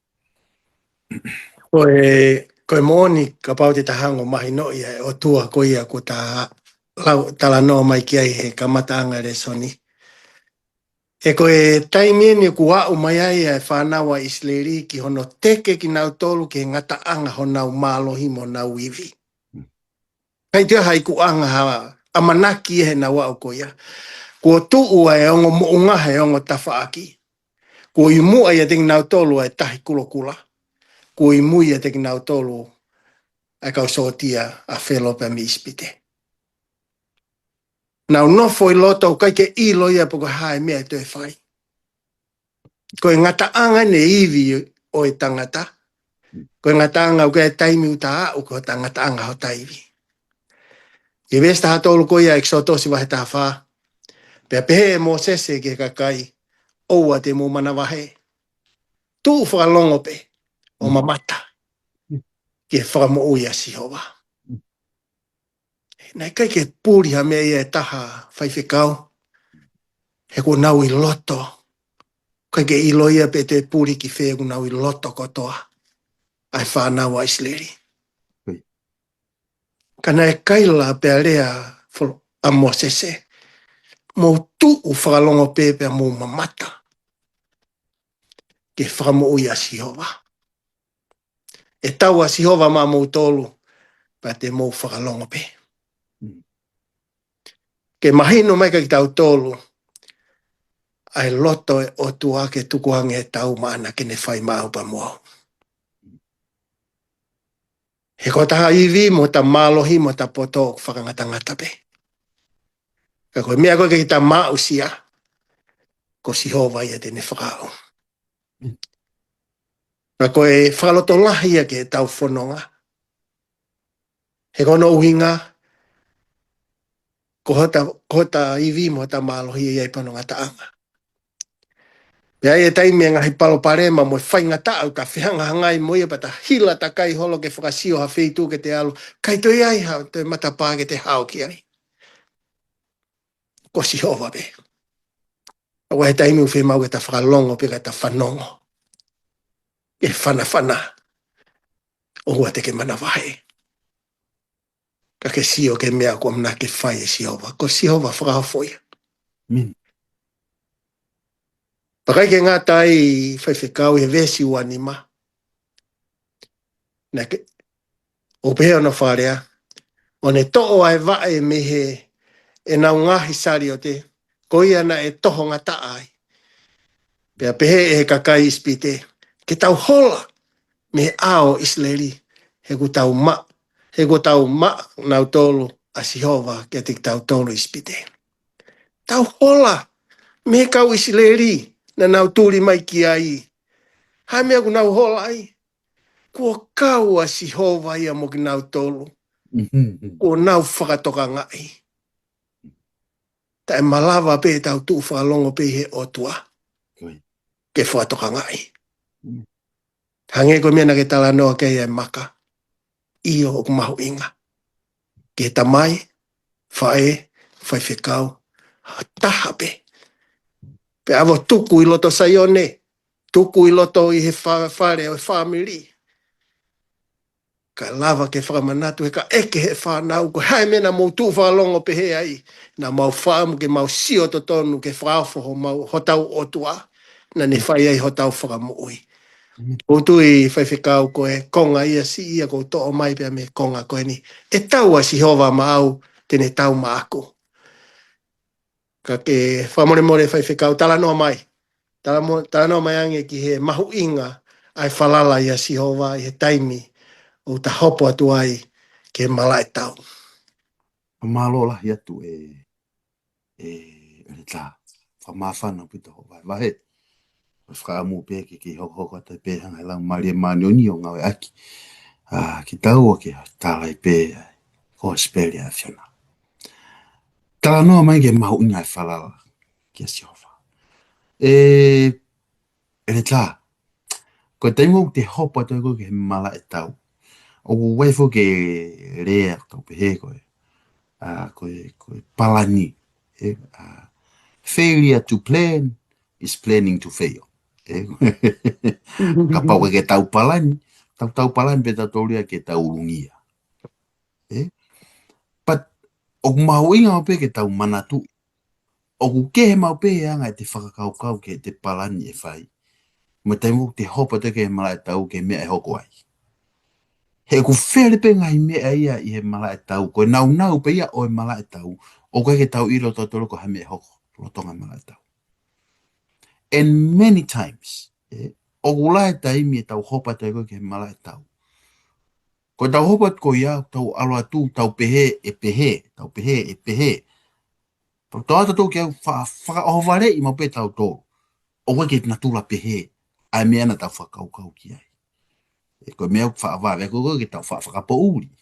Speaker 2: Koe moni ka pau te tahango mahi no ia o tua ko ia ko ta tala no mai ki ai he kamataanga re soni. E koe taimi ni ku au mai ai e whanawa Isleri ki hono teke ki nau tolu ki ngata anga ho nau mālohi mo nau iwi. Kai te hai ku anga hawa amanaki he na wau ko ia. Ko tuu ai ongo mo ungahe ongo tawhaaki. Ko i mua ia te nau tolu ai tahi kulokula. Ko i mua ia te nau tolu ai kau sotia a whelopa mi ispite. Nau nofo i loto kai ke ilo ia poko hae mea te whai. Ko e ngata anga ne iwi o e tangata. Ko e ngata anga o kai taimi uta au ko tangata anga ho taiwi. I vesta hatolu ko ia eksotosi wahe taha whaa. Pea pehe e mo sese ke kakai. Oua te mo mana wahe. Tu whakalongo pe. O mamata. Ke whakamo uia Sihova. Nei kai ke pūri ha mea ia e taha whaiwhekau. He ko nau i loto. Kai ke ilo ia pe te pūri ki whea ko nau i loto kotoa. Ai whanau a Isleri. Kana e kaila pe rea a Mosese. Mo tu u whakalongo pe pe mo mamata. Ke whakamo uia Sihova. E tau a Sihova ma mo tolu. Pa te mo whakalongo pe. Ke mahino mai ka ki tau tolu. Ai loto e o tua ke tukuange e tau maana ke ne whai mau pa mua. He ko taha iwi mo ta malohi mo ta poto o whakangatangata pe. Ka koe mea koe ke ta mau sia. Ko Sihova ia te ne whakao. Ka koe whakaloto lahi ia ke tau whanonga. He kono uhinga. Ko hota iwi mo ta malohi ia i panonga taanga. Pea e taimi e ngahi palo parema mo whainga tau ka whihanga hangai mo ia pata hila ta kai holo ke whakasio ha wheitu ke te alu. Kai toi ai hao te matapā ke te hao ki ai. Ko Sihova pe. Awa he taimi u whemau ke ta whakalongo pe ka ta whanongo. E whana. O hua te ke mana wahe. Ka ke sio ke mea ko amna ke whai e Sihova. Ko Sihova whakahafoia.
Speaker 1: Min.
Speaker 2: Pakai ke ngā tai whaiwhekau e vesi wanima. Na ke o pehe ona wharea. O ne to'o ai wae mehe e nau ngahi sari o te. Ko ia na e toho ngata ai. Pea pehe e kakai ispite. Ke tau hola me ao Isleri. He ku tau ma. He ku tau ma nau tolu. a Sihova ke te tau tolu ispite. Tau hola, me kau isileri, na nau tuli mai ki ai. Hai mea ku nau hola ai. Kua kau a Sihova ia mo ki nau tolu. Kua nau whakatoka ngai. Ta e malawa pe tau tu whakalongo pe he otua. Ke whakatoka ngai. Hange ko mea na ke tala noa ke ia maka. Iyo o kumahu inga. Ke tamai, whae, whai whekau, taha pe. Pe awo tuku i loto saione. Tuku i loto i he whare o family. Ka lava ke whakamanatu he ka eke he whanau. Ko hai mena mou tu whakalongo pe he ai. Na mau whaamu ke mau sio to tonu ke whaafoho mau hotau otua. Na ne whai ai hotau whakamui. O tu i whaiwhikau koe konga ia si ia ko to'o mai pia me konga koe ni. E tau a Sihova maau tene tau maako. Ka ke whamore more whaiwhikau tala noa mai. Tala noa mai ange ki he mahu inga ai whalala ia Sihova i he taimi o ta hopo atu ai ke malai tau.
Speaker 1: Malo lah ya tu ta whamawhana pita ho vai vahe. Whaamu pe ki hoko te pe hanga lang maria manioni o ngawe aki. Ki tau o ki tālai pe ko speli a whiona. Tala noa mai ke mahu inga whalala ki a Sihova. Ta, ko taimo te hopo atu ko ke mala e tau. O waifo ke rea tau pe he koe. Koe palani. Failure to plan is planning to fail. Kapau ke tau palani, tau palani pe tau toria ke tau urungia. But o mau inga o pe ke tau manatu. O ke he mau pe anga te whakakaukau ke te palani e whai. Me taimu te hopa te ke mala e tau ke mea e hoko ai. He ku where pe ngai mea ia i he mala e tau. Koe nau pe ia o e mala e tau. O koe ke tau iro totoro ko hame e hoko. Rotonga mala e tau. And many times, o gula e taimi e tau hopa te koe ke mala e tau. Ko tau hopa ko ia tau alo atu tau pehe e pehe. Tau pehe e pehe. Tau ata tau ke au whakaohware i mau pe tau tō. O koe ke natula pehe. Ai mea na tau whakaukau ki ai. Ko mea whaawave ko koe ke tau whakapo uri.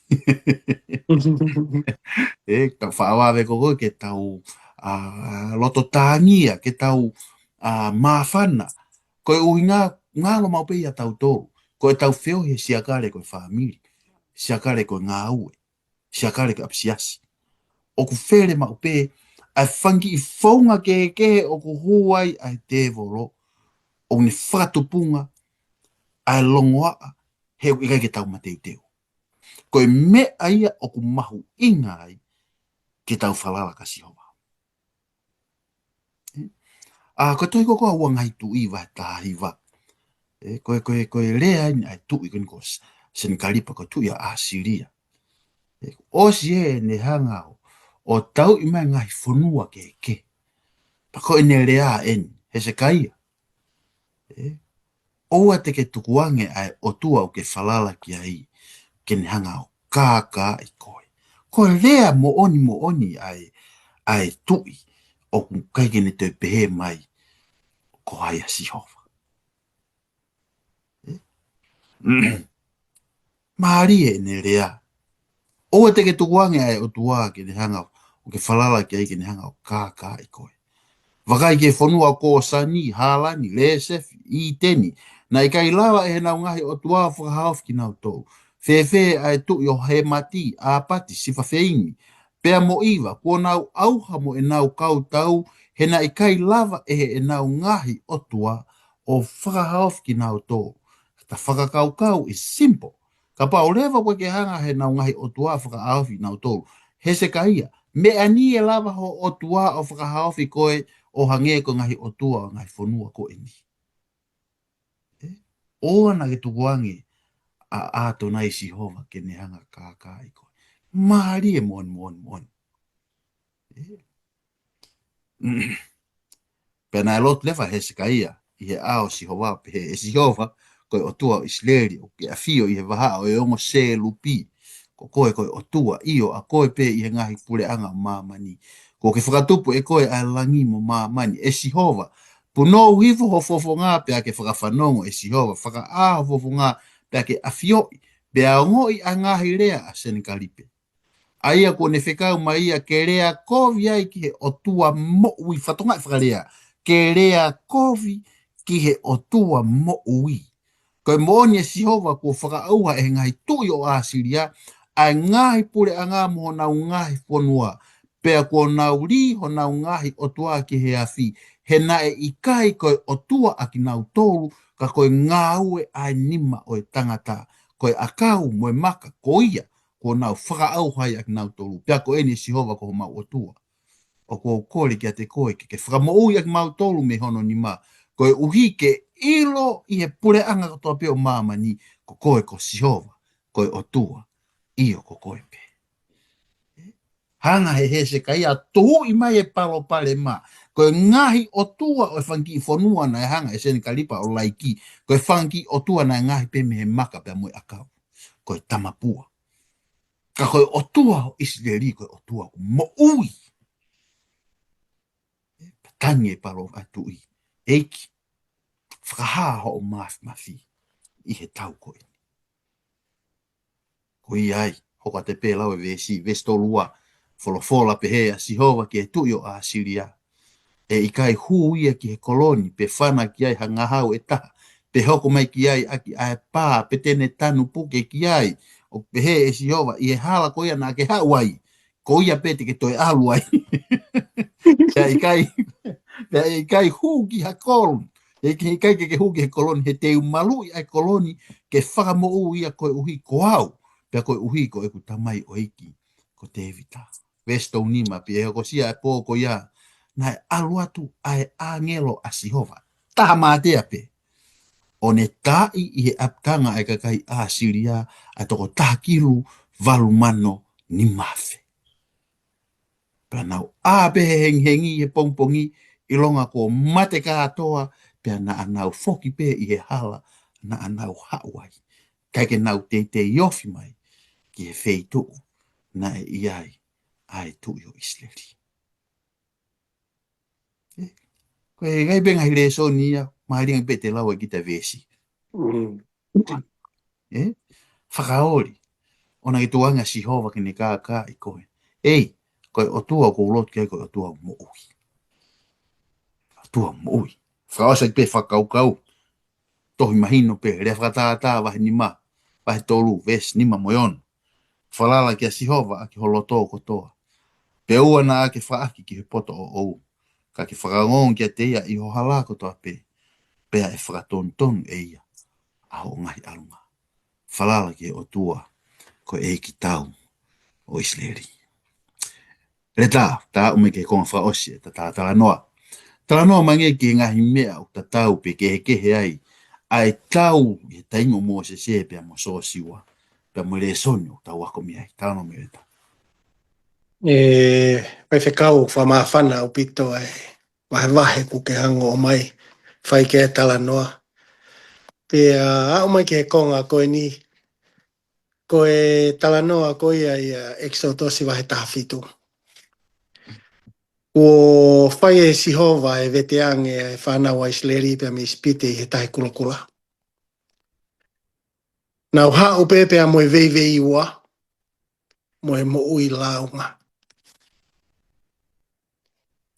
Speaker 1: Tau whaawave ko koe ke tau loto tāngia, ke tau mawhana. Koe ui ngalo mau pe ia tau tō. Koe tau whio he siakare koe whaamiri. Siakare koe ngā ue. Siakare koe apsiasi. O ku where mau pe, ai whangi i whaunga ke o ku huai ai te voro. O ne whakatupunga, ai longoa, he u ikai ke tau matei teo. Koe mea ia o ku mahu inga ai, ke tau whalala ka Sihova. Koe toi koko a wangai tu iwa tahi wa. Koe rea ni ai tu i koni ko Senkalipa ko tu ia Asiria. O si ne hanga o tau i mai ngai whunua ke. Pako ene rea Hezekia. Oua te ke tukuange ai o tua o ke whalala ki ai ke ne hanga o kāka i koe. Koe rea mo oni ai tui o kai ke ne te pehe mai ko ai a Sihova. Maari e ne rea. Oua te ke tukuange ai o tua ke ne hanga o ke whalala ki ai ke ne hanga o kāka i koe. Wakai ke whanua ko sani, halani, lesefi, i teni. Na i kai lawa e he nau ngahi o tua whakahaof ki nau tō. Whewhe ai tu i o he mati, āpati, sifa wheini. Pea mo iwa, kua nau auha mo e nau kau tau, he na i kai lava e he e nau ngahi o tua o whakahaof ki nau tō. Ta whakakaukau is simple. Ka pa o lewa koe ke hanga he nau ngahi o tua whakahaof ki nau tō. Hezekia, me ani e lava ho o tua o whakahaof i koe o hange ko ngahi o tua ngai whanua ko eni. O ana ke tukuange a ato nai Sihova ke ne hanga kāka i koe. Maari e mon. Pena e lot lewa Hezekia i he ao Sihova pe he Sihova koe o tua Israeli o ke afio i he waha o e ongo se lupi ko koe o tua io a koe pe i ngahi pule anga mamani. Ko ke whakatupu e koe a langi mo mamani. E sihova, puno hifu ho fofo ngā pe a ke whakawhanongo e sihova, whaka a ho fofo ngā pe a ke afioi, pe a ngoi a ngahi rea a Senekalipe. Aia ko ne whekau mai a ke rea kovi ai ki he o tua mo ui, whatonga i whakarea, ke rea kovi ki he o tua mo ui. Koe mooni e sihova ko whakaauha e ngai tui o Asiria, ai ngahi pure a ngā mo nau ngahi whanua, pea ko nau ri ho nau ngahi o tua ki he awhi, he nae i kai koe o tua a ki nau tōru, ka koe ngā ue ai nima o e tangata, koe akau mo e maka ko ia, ko nau whakaauha i a ki nau tōru, pea ko eni sihova ko mau o tua. O ko kore ki a te koe, ke whakamoui a ki mau tōru me hono ni ma, koe uhi ke ilo i he pure anga katoa pe o mamani, ko koe ko sihova, koe o tua, io ko koe pe. Hanga he se kai a tohu i mai e palo pale ma, koe ngahi o tua o e whanki i whanua na e hanga e Senekalipa o laiki, koe whanki o tua na e ngahi pe me he maka pe a moe akau, koe tamapua. Ka koe o tua o Israeli, koe o tua o mo ui. Tangi e palo atu i, eiki. Whakaha ho o mafi i he tau koe. Koe ai, hoka te pē lau e vesi, vestolua, wholofola pe hea sihova ki he tui o Asiria. E i kai hu ia ki he koloni, pe whana ki ai hangahau e taha, pe hoko mai ki ai aki ai pā, pe tene tanu puke ki ai, o pe he e sihova, i he hala koia na ke hau ai, ko ia pete ke toi alu ai. Pea i kai hu ki ha koloni, e ki kai ke hu ki he koloni, he te umalu i ai koloni, ke whakamo u ia koe uhi ko au, pea koe uhi ko e ku tamai o iki, ko te evita. Vesto unima, pia e ko sia e pō ko ia, na e alu atu ai angelo a sihova. Taha mātea pe. O ne tai i he aptanga e kakai a Siria, a toko takiru valumano ni mafe. Pea nau a pe he hengi he pongpongi, i longa ko mate ka atoa, pea na anau foki pe i he hala, na anau hauai. Kai ke nau te iofi mai, ki he feitu, na e iai, ai tui o Israeli. Koe ngai benga hi le so nia, maharinga pe te laua ki te vesi. Whakaori, ona ki tuanga sihova ki ne kā i koe. Ei, koe o tua ko ulot kia koe o tua mo ui. O tua mo ui. Whakaosa ki pe whakaukau. Tohi mahino pe, rea whakatātā wahi ni ma. Wahi tolu, ves, nima moion. Whalala ki a sihova a ki holoto kotoa. Pe ua na ake whaaki ki he poto o ou. Ka ki whakangon ki a te ia i ho hala kotoa pe. Pea e whakatonton e ia. Aho ngahi alunga. Whalala ki o tua ko e ki tau o Israeli. Le tā ume ke konga whaosi e tā tala noa. Tala noa mange ki ngahi mea o ta tau pe ke he ai. Ai tau i taingo mo se pea mo so siwa. Pea mo le sonio tau wako mi ai. Tala noa me le tā.
Speaker 2: Pai whekau whamawhana o pito ai wahe ku ke hango o mai whai ke tala noa. Pea au mai ke konga koe ni koe tala noa koe ai exodosi wahe tahawhitu. O whai e sihova e veteange e whanau a Israeli pea mi spite i he tahi kulakula. Nau hao pepea mo e veivei ua mo e mo ui launga.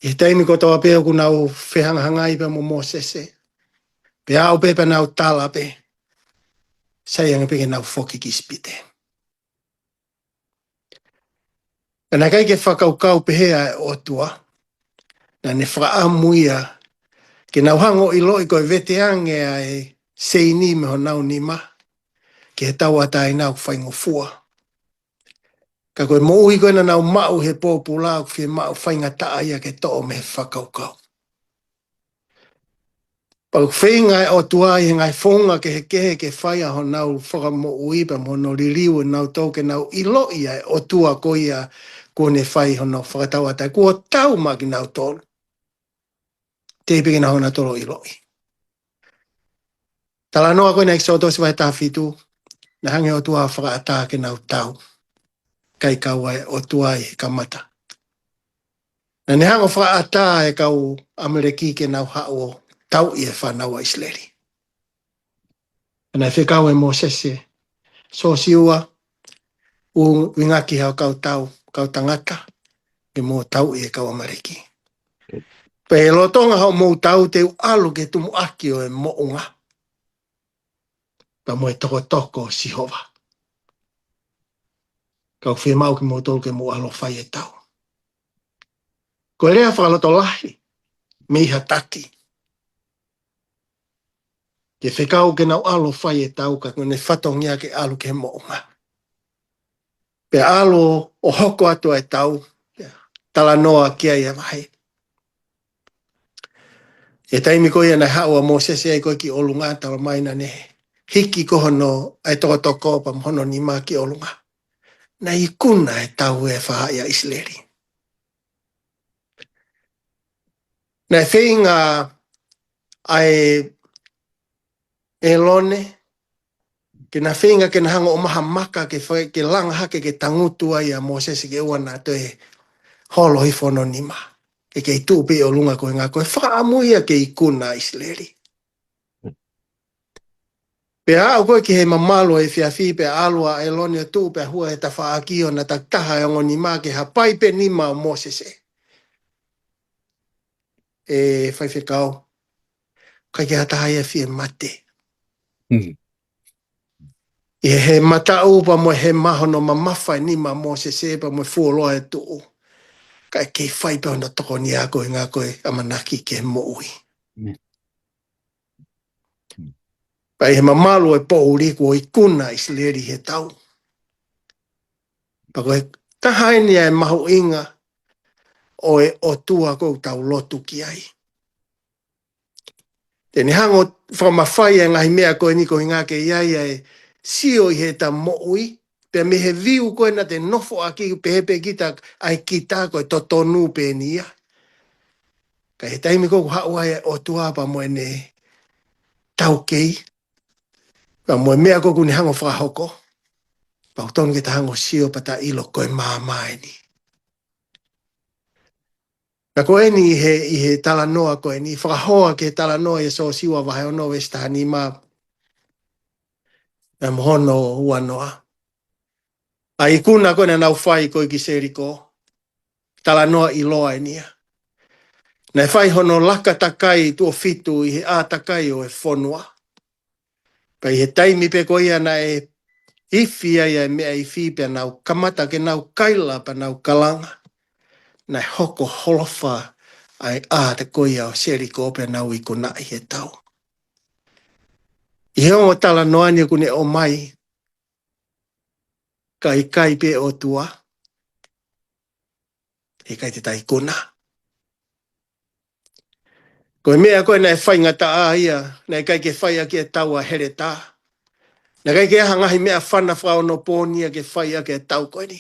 Speaker 2: I taini ko toa peo ku nau whehangahanga ipa mo Mosese. Pe au pepe nau tala pe. Sayanga peke nau foki ki spite. Kana kai ke whakaukau pehea e otua. Na ne whaamuia. Ke nau hango i loi koe veteange ai seini me ho nau nima. Ke he tau atai nau whaingo fua. Ka koe mo ui koe na nau mau he pōpula ku whi mau whainga taia ke to'o me he whakaukau. Pau whainga e o tua i ngai whonga ke he kehe ke whaia ho nau whakamo uipa mo no ririu nau tau ke nau ilo ia e o tua ko ia kone whai ho nau whakatau atai. Kua tau ma ki nau tolu. Te peke na hona tolo ilo i. Tala noa koe na exodosi vai tahawhitu. Na hange o tua whakaata ke nau tau. kai kaua e o tuai kamata. Na ne hango whaata e kau Ameriki ke nau hao tau i e whanaua Isleri. Na e whikau e Mosese, so siua u wingaki hao kau tangata, ke mō tau i e kau Ameriki. Pe e lotonga hao mō tau te u alu ke tumu aki o e mounga. Pa mo e toko sihova. Kau whimau ki mō tolu ke mō alo whai e tau. Ko e rea whakaloto lahi, miha taki. Ke whikau ke nau alo whai e tau ka kone whatongia ke alu ke mounga. Pe alo o hoko atu e tau, tala noa kia ia wahi. E taimi ko ia na haua Moses e koe ki olunga tala maina ne. Hiki ko hono ai toko pa mhono ni ma ki olunga. Na i kuna e tau e whaha ia Isleri. Na e whinga ai e lone, ke na whinga ke na hanga o maha maka ke langa hake ke tangutu ai a Moses ke uana to e holo hi whono ni ma. E ke i tūpe o lunga koe ngā koe whaamuia ke i kuna Isleri. Pe au koe ki he mamalo e whiawhi pe alua e loni o tūpe hua e ta whaakio na taktaha e ongo ni mā ke ha pai pe nima o Moses e. E whaiwhikau. Kai ke hataha e whie mate. I he mata upa mo he mahono mamawhai nima Moses e pa mo fuoloa e tuu. Kai ke whai pe ona toko ni a koe ngā koe amanaki ke moui. Pai he mamalo e pouri ko i kuna Isleri he tau. Pa koe tahaini e mahu inga o e o tua kou tau lotu ki ai. Tene hango whamawhai e ngahi mea koe ni koe ngā ke iai e sio i he ta moui. Pe me he viu koe na te nofo aki pehepe kita ai kita koe to tonu pe nia. Ka he taimi kou haua e o tua pa moe ne tau kei. Pa moe mea kou ni hango whahoko. Pa utonu ke ta hango sio pa ta ilo koe māmae ni. Na koe ni i he tala noa koe ni. Whakahoa ke tala noa e so siwa wahe o no westa ni mā. Na mohono ua noa. Ai kuna koe na nau whai koe ki seriko. Tala noa i loa e nia. Na whai hono laka takai tuo fitu i he a takai o e whonua. Pa i he taimi pe koe ia na e ifi ai e mea i whipe nau kamata ke nau kaila pa nau kalanga. Na hoko holofa ai a te koe ia o seriko pe nau i kuna i he tau. I he ongo tala noa ni kune o mai. Kai pe o tua. E kai te tai kuna. Koe mea koe na e whai ngata a ia, na e kai ke whai a ke tau a here tā. Na kai ke aha ngahi mea whana whao no pōnia ke whai a ke tau koe ni.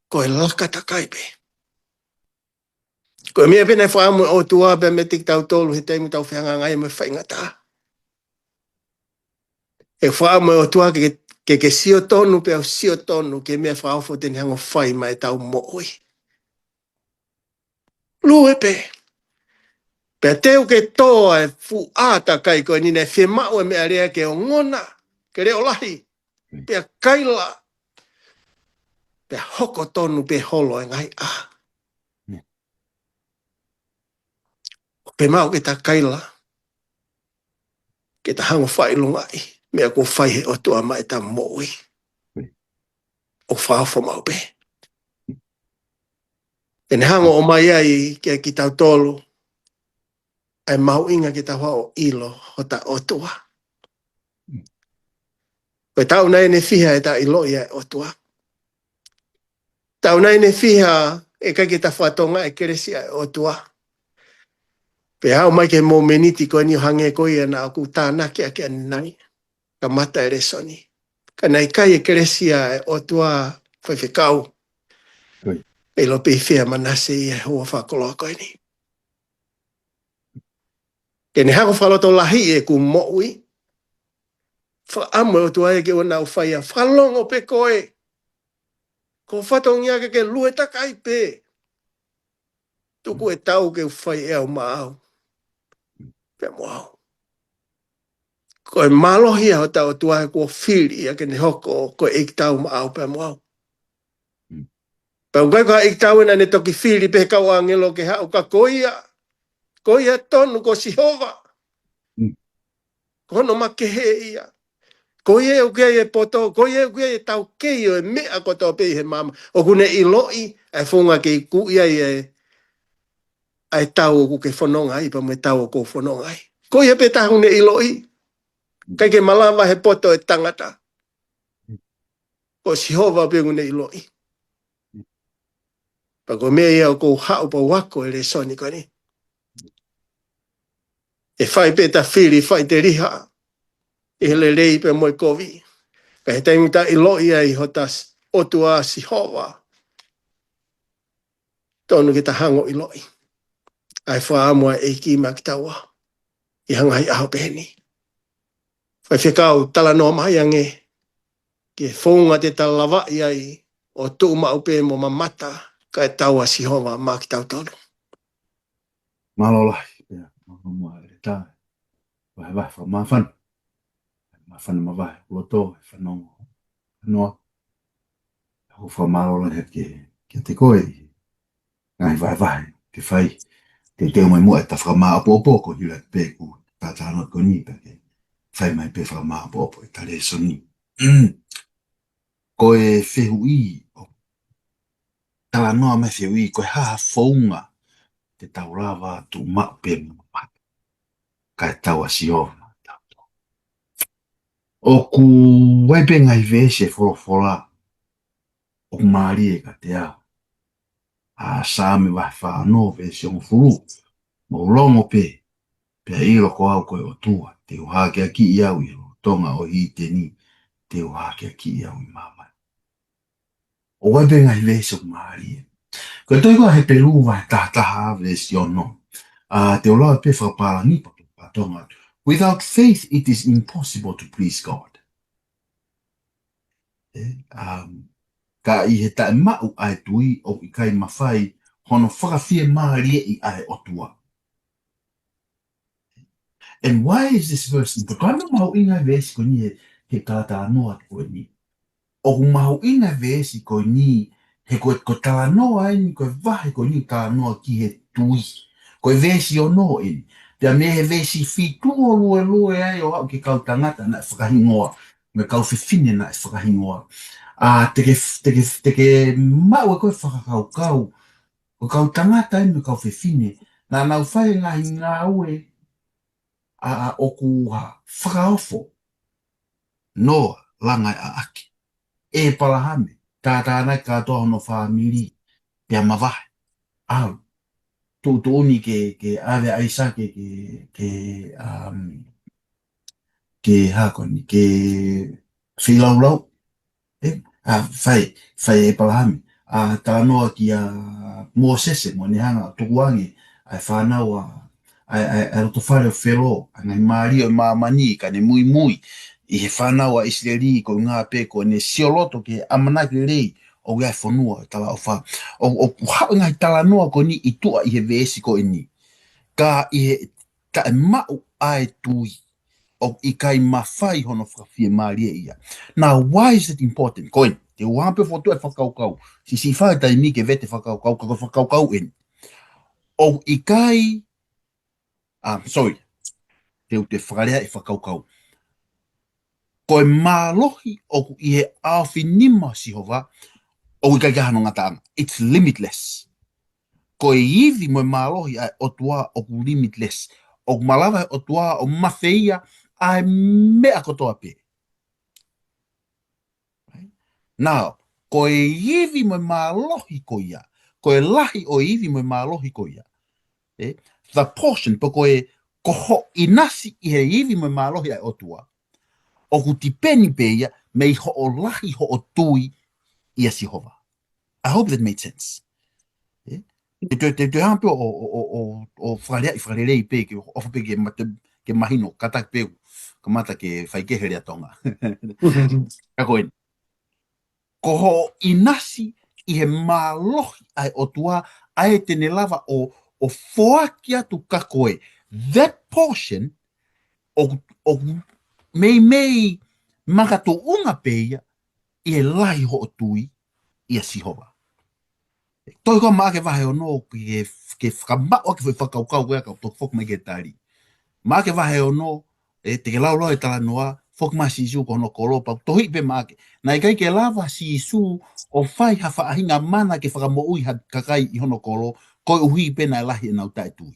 Speaker 2: Koe laka ta kai pe. Koe mea pena e whaamu o tua pe me tik tau tolu he teimi tau whianga ngai me whai ngata. E whaamu o tua ke sio tonu pe au sio tonu ke mea whaafo teni hango whai mai tau mooi. Lue pe. Pea teo ke toa e fu ata kai koe ni ne whi mau e mea rea ke o ngona, ke reo lahi, pea kaila, pea hoko tonu pe holo e ngai a. Pe mau ke ta kaila, ke ta hango whai lungai, mea ko whai he o tua mai ta moui. O whaafo mau pe. E ne hango o mai ai ke ki tau tolu, ai mau inga ki tau hao ilo o ta o tua. Koe tau nei ne whiha e ta ilo ia o tua. Tau nei ne whiha e kai ki ta whatonga e keresia o tua. Pe hao mai ke mō meniti koe ni o hange koe ia na aku tāna ki ake ani nai. Ka mata e resoni. Ka nei kai e keresia e o tua whaiwhikau. E lo pe whia manase i e hoa whakoloa koe ni. Ke ne hango whaloto lahi e ku moui. Wha amo o tua e ke o nau whaia. Whalongo pe koe. Ko whatongia ke lue takai pe. Tuku e tau ke whai e au maau. Pe moau. Ko e malohi au tau tua e kua whiri a ke ne hoko ko e tau maau pe moau. Pe ungai ka ik tau ina ne toki whiri pe kau angelo ke hau ka koia. Koia tonu ko sihova. Kono ma ke he ia. Koia o ke e poto, koia o ke e tau kei o e mea koto pe he mama. O kune i loi e funga ke i ku ia i e ai tau o ke whanonga ai pa me tau o ko whanonga ai. Koia pe tahune i loi. Kai ke malama he poto e tangata. Ko sihova pe ngune i loi. Pa ko mea ia o ko hao pa wako e le soni kani. E whai pe ta whiri, whai te riha. E le rei pe moe kovi. Ka he taimita i loi ai hotas otua sihova. Tonu ki ta hango i loi. Ai wha amua e ki makitawa. I hanga i aho peheni. Whai whekau tala noa mai ange. Ke whaunga te talawa i ai. O tu maupe mo mamata. Ka e taua sihova makitau tonu.
Speaker 1: Malola. Mahoma e tā. Vai whamawhan. Mawhan mawai. Loto e whanongo. Noa. Ho whamalola he ke te koe. Ngai vai. Ke whai. Te teo mai mua e ta whamaa apo ko hila te pēku. Tā tāna ko ni peke. Whai mai pe whamaa apo e tare soni. Ko e whehu i. Tala noa mai whehu i. Ko e haa whaunga. Te taurawa tu mape mata. Ka e taua si o. O ku waipe ngai vese wholofola. O ku maari e ka te ao. A sāme vai whaano vese o furu. Mo longo pe. Pe i loko au koe o tua. Te uha ke ki i au i tonga o hi te ni. Te uha ke ki i au i mama. O waipe ngai vese o maari e. Ko toi koa he peru vai tahtaha vese o no. Te ola pe whapara ni pa tonga. Without faith, it is impossible to please God. Ka i he tae mau ai tui o i kai mawhai hono whakawhia maarie i ai otua. And why is this verse important? Kano mahu inga vesi ko ni he tātā noa ko ni. O mahu inga vesi ko ni he ko tā noa ni ko vahe ko ni tā noa ki he tui. Ko vesi o no ini. Pea me he vesi fitu o lue ai o hau ke kau tangata na whakahingoa. Me kau whiwhine na whakahingoa. Teke mau e koe whakakau. O kau tangata me kau whiwhine. Na nau whae ngā ue o ku whakaofo. Noa langai a aki. E palahame. Tātānai katoa no whamiri. Pea mawahe. Au. Tūtūni ke ave aisa ke hakoni, ke whilaulau. Whai e palahame. Tā noa ki a Mosese, mo ne hanga tukuange, ai whanau ai roto whare o whero, ngai maari o mamani, ka ne mui, i he whanau a Israeli, ko ngā peko, ne sioloto ke amanaki rei, o gai whanua, tala o wha. O hao ngai tala noa ko ni i tua i he vesi ko ini. Ka i he tae mau ai tui, o i kai mawhai hono whakawhia maari e ia. Now, why is it important? Koin, te uampe fotu e whakaukau. Si whae tai mi ke vete whakaukau, kako whakaukau en. O i kai, sorry, te whakarea i whakaukau. Koe mālohi o i he awhinima sihova, o i kai kahano ngata. It's limitless. Koe iwi mo mālohi ai o tua o ku limitless. O malawa o tua o mawheia ai mea kotoa pe. Now, koe iwi mo mālohi ko ia. Koe lahi o iwi mo mālohi ko ia. The portion, po koe koho inasi i he iwi mo mālohi ai o tua. O ku tipeni pe ia, mei ho o lahi ho o tui i a Sihova. I hope that made sense. Te hampe o whakarei pe, ke ofa pe ke mahino, katak pe, ka mata ke whaikehere atonga. Ka koe. ko ho inasi I he mālohi ai o tua ai tene lava o foaki atu kakoe. That portion o mei makato unga peia I he lahi ho o tui I a sihova. Toi ko maa ke wahe o no ke whakamao ke whakaukau wea ka to whok mai ke tari. Maa ke wahe o no te ke laulau tala noa whok maa si isu ko no koropa tohi pe maa ke. Nai kai ke lava si isu o whai hawha ahinga mana ke whakamo ui ha kakai I hono koro koi uhi pe nai lahi e nau tai tui.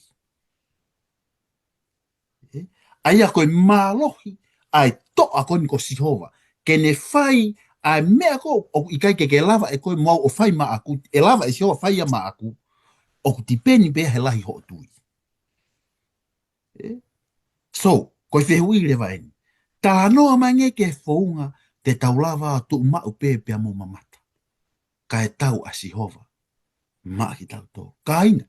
Speaker 1: Aia koe mālohi ai to a koe ni ko sihova. Ke ne whai ai mea ko o I kai ke lava e koe mau o whai maa aku e lava e sihova whai a maa aku o ku tipeni pe he lahi ho tui. So, koe whehui le vaeni. Tā noa mange ke whaunga te taulawa tu mau pe pe mo mamata. Ka e tau a sihova. Maa ki tau tō. Kaina.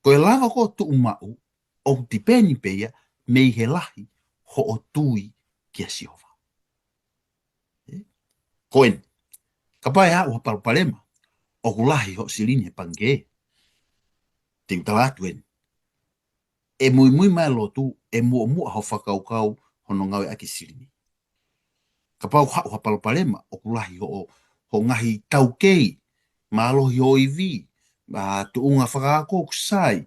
Speaker 1: Koe lava ko tu mau o ku tipeni pe ia me he lahi ho o tui ki a sihova. Koen. Ka pai hau hapalpalema o ku lahi ho silini he pange. Te utalatu eni. E mui mai lotu e mua ho whakaukau hono ngawe aki silini. Ka pau hau hapalpalema o kulahi ho ngahi taukei, mālohi ho iwi, tu unga whakaako kusai,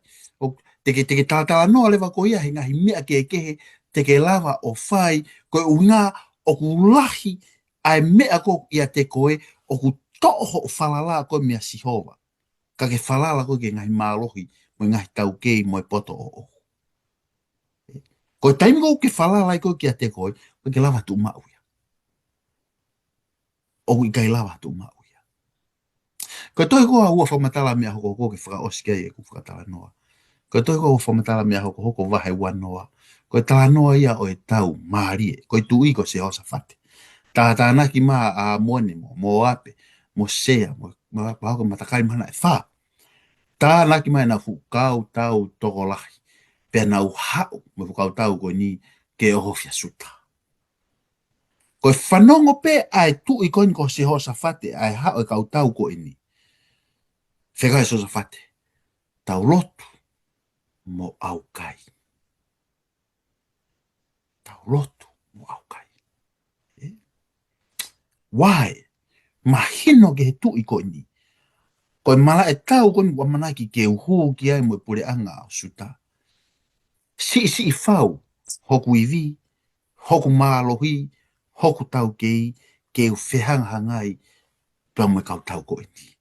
Speaker 1: teke tātala noa lewa ko ia he ngahi mea kehe, teke lava o whai, koe unga o kulahi ai mea ko ia te koe, o ku toho o whalala koe mea sihova. Ka ke whalala koe ke ngahi mālohi, mo ngahi taukei mo e poto o. Ko taimi ko ke whala lai ko kia te koe, ko ke lava tu mau ia. O I kai lava tu mau ia. Ko toi ko ua whamatala mea hoko ko ke whaka oskia e ku whakatala noa. Ko toi ko ua whamatala mea hoko wahe wanoa. Ko tala noa ia o e tau maari e. Ko tu I ko se hosa whate. Tā naki maa a mone mo ape, mo sea, mo hoko matakai mana e wha. Tā naki mai na whukau tau toko lahi. Pea nau hau me whukau tau ko ni ke oho fia suta. Ko whanongo pe ai tu I koin ko se hosa whate ai hau e kau tau ko ini. Whekai sosa whate. Tau lotu mo au kai. Tau lotu mo au kai. Why? Mahino ke he tu I ko ini. Ko mala e tau ko ni wamanaki ke uhu ki ai mo pure anga o suta. Si whau, hoku iwi, hoku mālohi, hoku tau kei, ke u whehangangai, pia mo kau tau ko ini.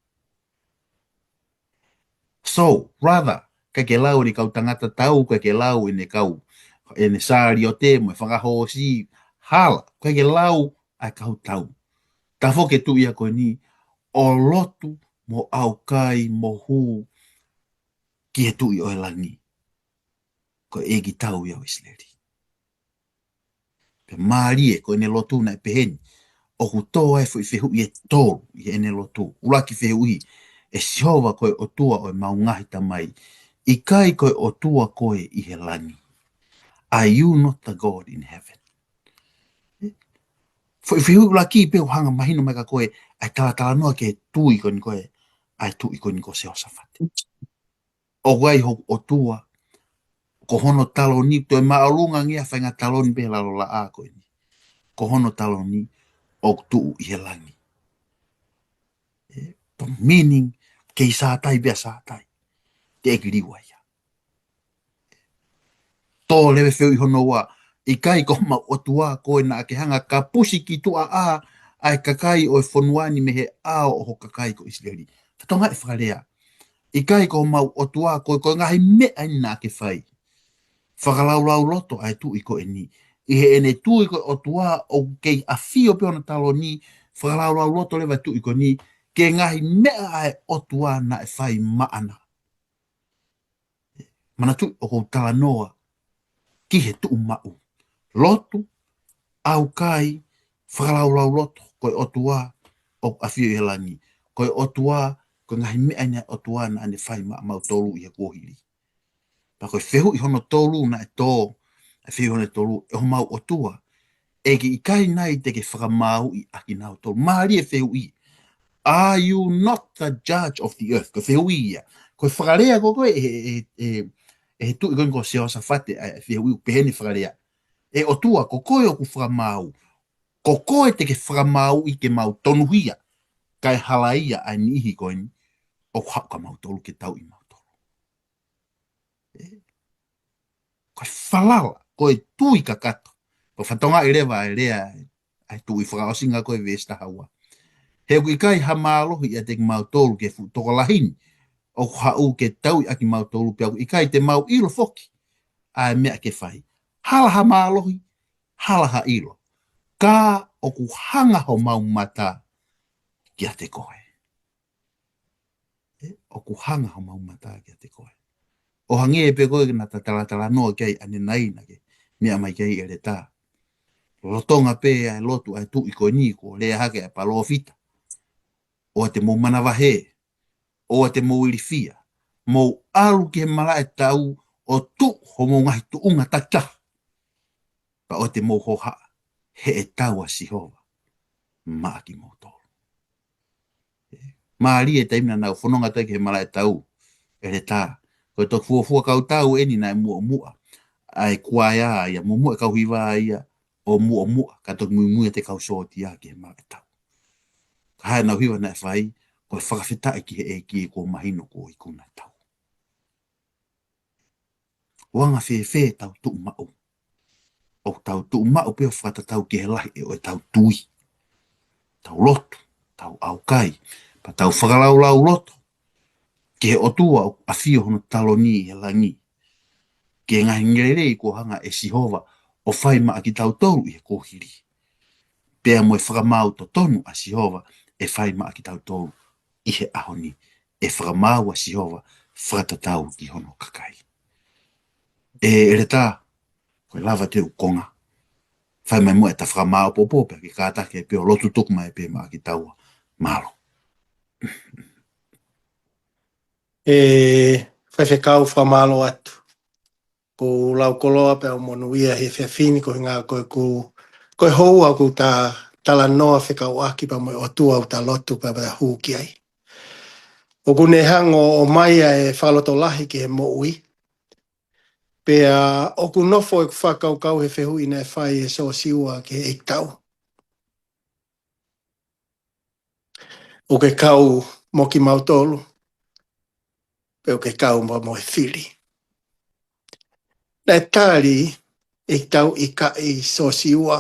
Speaker 1: So, rather, ka ke lau ni kau tangata tau, ka ke lau ine kau, ene sāri o te, mo whakahosi, hala, ka ke lau, ai kau tau. Ta fo ke tu ia ko ni, o lotu, mo au kai, mo hu, ki he tu I o e langi. Ko egi tau ia o isleri. Pe maari e ko ene lotu na e peheni. O ku tō e fui whehu I e tōru I ene lotu. Uraki whehu I e sihova koe o tua o e maungahi tamai. I kai koe o tua koe I he langi. Are you not the God in heaven? Fui whehu uraki I peo hanga mahino mai ka koe ai tala noa ke tui koe ni koe ai tui koe ni koe se osafate. O gai ho o tua ko hono talo ni to e maarunga ngia whainga talo ni pe lalo la a koe ni. Ko hono talo ni o tu I he langi. Meaning, ke I sātai bea sātai. Te ekiriwa ia. Tō lewe wheu I hono wa, I kai ko ma o tua koe na ke hanga ka pusi ki tua a, ai kakai o e whonuani me he a o kakai ko Israeli. Tatonga e whakarea. I kai ko ma o tua koe ngahi mea ina ke whai. Whakalaulau loto ai tu I ko e ni. I he ene tu I ko o tua o kei a fio pe ona talo ni, whakalaulau loto lewa tu I ko ni, ke ngahi mea ai o tua na e whai maana. Mana tu o kou tala noa, ki he tu mau. Lotu, au kai, whakalaulau loto, koe o tua o a fio I he langi. Koe o tua, koe ngahi mea ina o tua na ane whai mau tolu I he kuohiri. Pa koe whehu I hono tolu na e tō, a whio hono tolu, e ho mau o tua, e ki kai nai te ke whakamau I aki nao tolu. Maari e wheu I. Are you not the judge of the earth? Ko wheu I ia. Ko whakarea ko koe e tu I koe ko seo sa whate wheu I pehene whakarea. E o tua ko koe o ku whakamau. Ko koe te ke whakamau I ke mau tonuhia. Kai halaia ai nihi koe ni. O ku haka mau tolu ke tau I mau tolu. Koe whalala. Koe tui ka kato. Ko whatonga I rewa e rea ai tui whakaosinga koe vesta haua. He kui kai ha mālohi I te mau tolu ke fu toko lahini. O hau ke tau I aki mau tolu pia I kai te mau ilo foki. Ai mea ke whai. Hala ha mālohi, hala ha ilo. Ka o ku hanga ho mau mata kia te koe. O ku hanga ho mau mata kia te koe. O hangi e pe koe na tala noa kei ane naina ke mea mai kei ere tā. Rotonga pe ai lotu ai tu I koe ni ko lea hake ai palo fita. O te mou manawahe. O te mou ilifia. Mou alu ke mala e tau o tu ho mou ngahi tu unga tata. Pa o te mou hoha. He e tau a sihova. Maa ki mou tolu. Maari e taimina nau whanonga tai ke mala e tau. Ere tā. Koe tok fuafua kau tau eni nai mua mua. Ai kuaia ia mua kau hiwa ia. O mua. Katok mua te kau sooti a ke mala e tau. Hae nau hiwa nai whai. Koe whakawhita ki he eki ko mahino ko I kuna tau. Wanga whewhe tau tuu mau. O tau tuu mau peo whata tau ki he lahi e o tau tui. Tau lotu, tau aukai, pa tau whakalau lotu. Ki he otua o awhio hono talo ni he langi. Ki he ngahi ngererei ko hanga e sihova o whai maa ki tau toru I he kohiri. Pea mo e whakamau to tonu a sihova e whai maa ki tau toru I he ahoni. E whakamau a sihova whakatatau ki hono kakai. E ere tā, koe lava te ukonga. Whai mai mo e ta whakamau popo pea ki kātake e peo lotu tuku mai pe maa ki taua malo.
Speaker 2: Whai whekau whamalo atu. Ko lau koloa pia o monu ia he whiawhini ko ngā koe hou au ku tā tala noa whekau aki pa mo o tua au tā lotu pa pa hū ki ai. O kune hango o maia e whaloto lahi ki he mo ui. Pea o ku nofo e ku whakau kau he whehu ina e whai e so siua ki he eiktau. O ke kau mo ki mautolu. Pea o ke kau mo he whiri. Nai tāri eiktau I ka I so siua.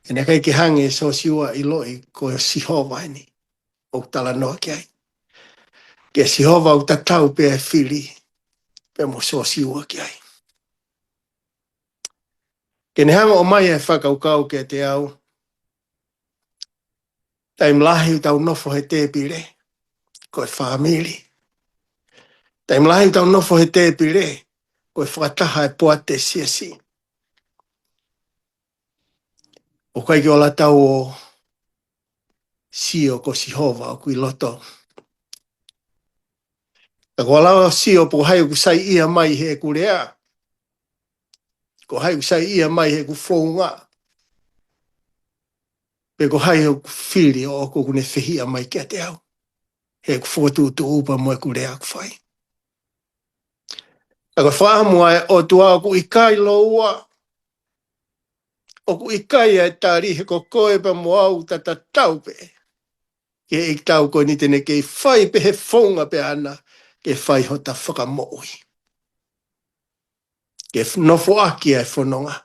Speaker 2: E nā kai ki hange so siua I loi ko sihova ni. O tala noa ki ai. Ke sihova o tatau pe e whiri. Pe mo so siua ki ai. Ke ne hanga o mai e whakaukau ke te au. Tai mlahi tau nofo he te pire. Ko e whamiri. Tai mlahi tau nofo he te pire. Ko e whakataha e poate siasi. O kai ki ola tau o sio ko sihova o kui loto. Ta ko alawa sio po hai ku sai ia mai he kurea. Ko hai ku sai ia mai he ku whaunga. Pe ko hai ku whiri o ko kune whihia mai kia te au. He ku whotu tu upa mo e kurea ku whai. Ta ko whaamua e o tua ku ikai loua. O ku ikai e tari he ko koe pa mo au tata taupe. Ke ik tau ko ni tene ke whai pe he whaunga pe ana. Ke whai ho ta whakamoui. Ke nofo aki e whanonga.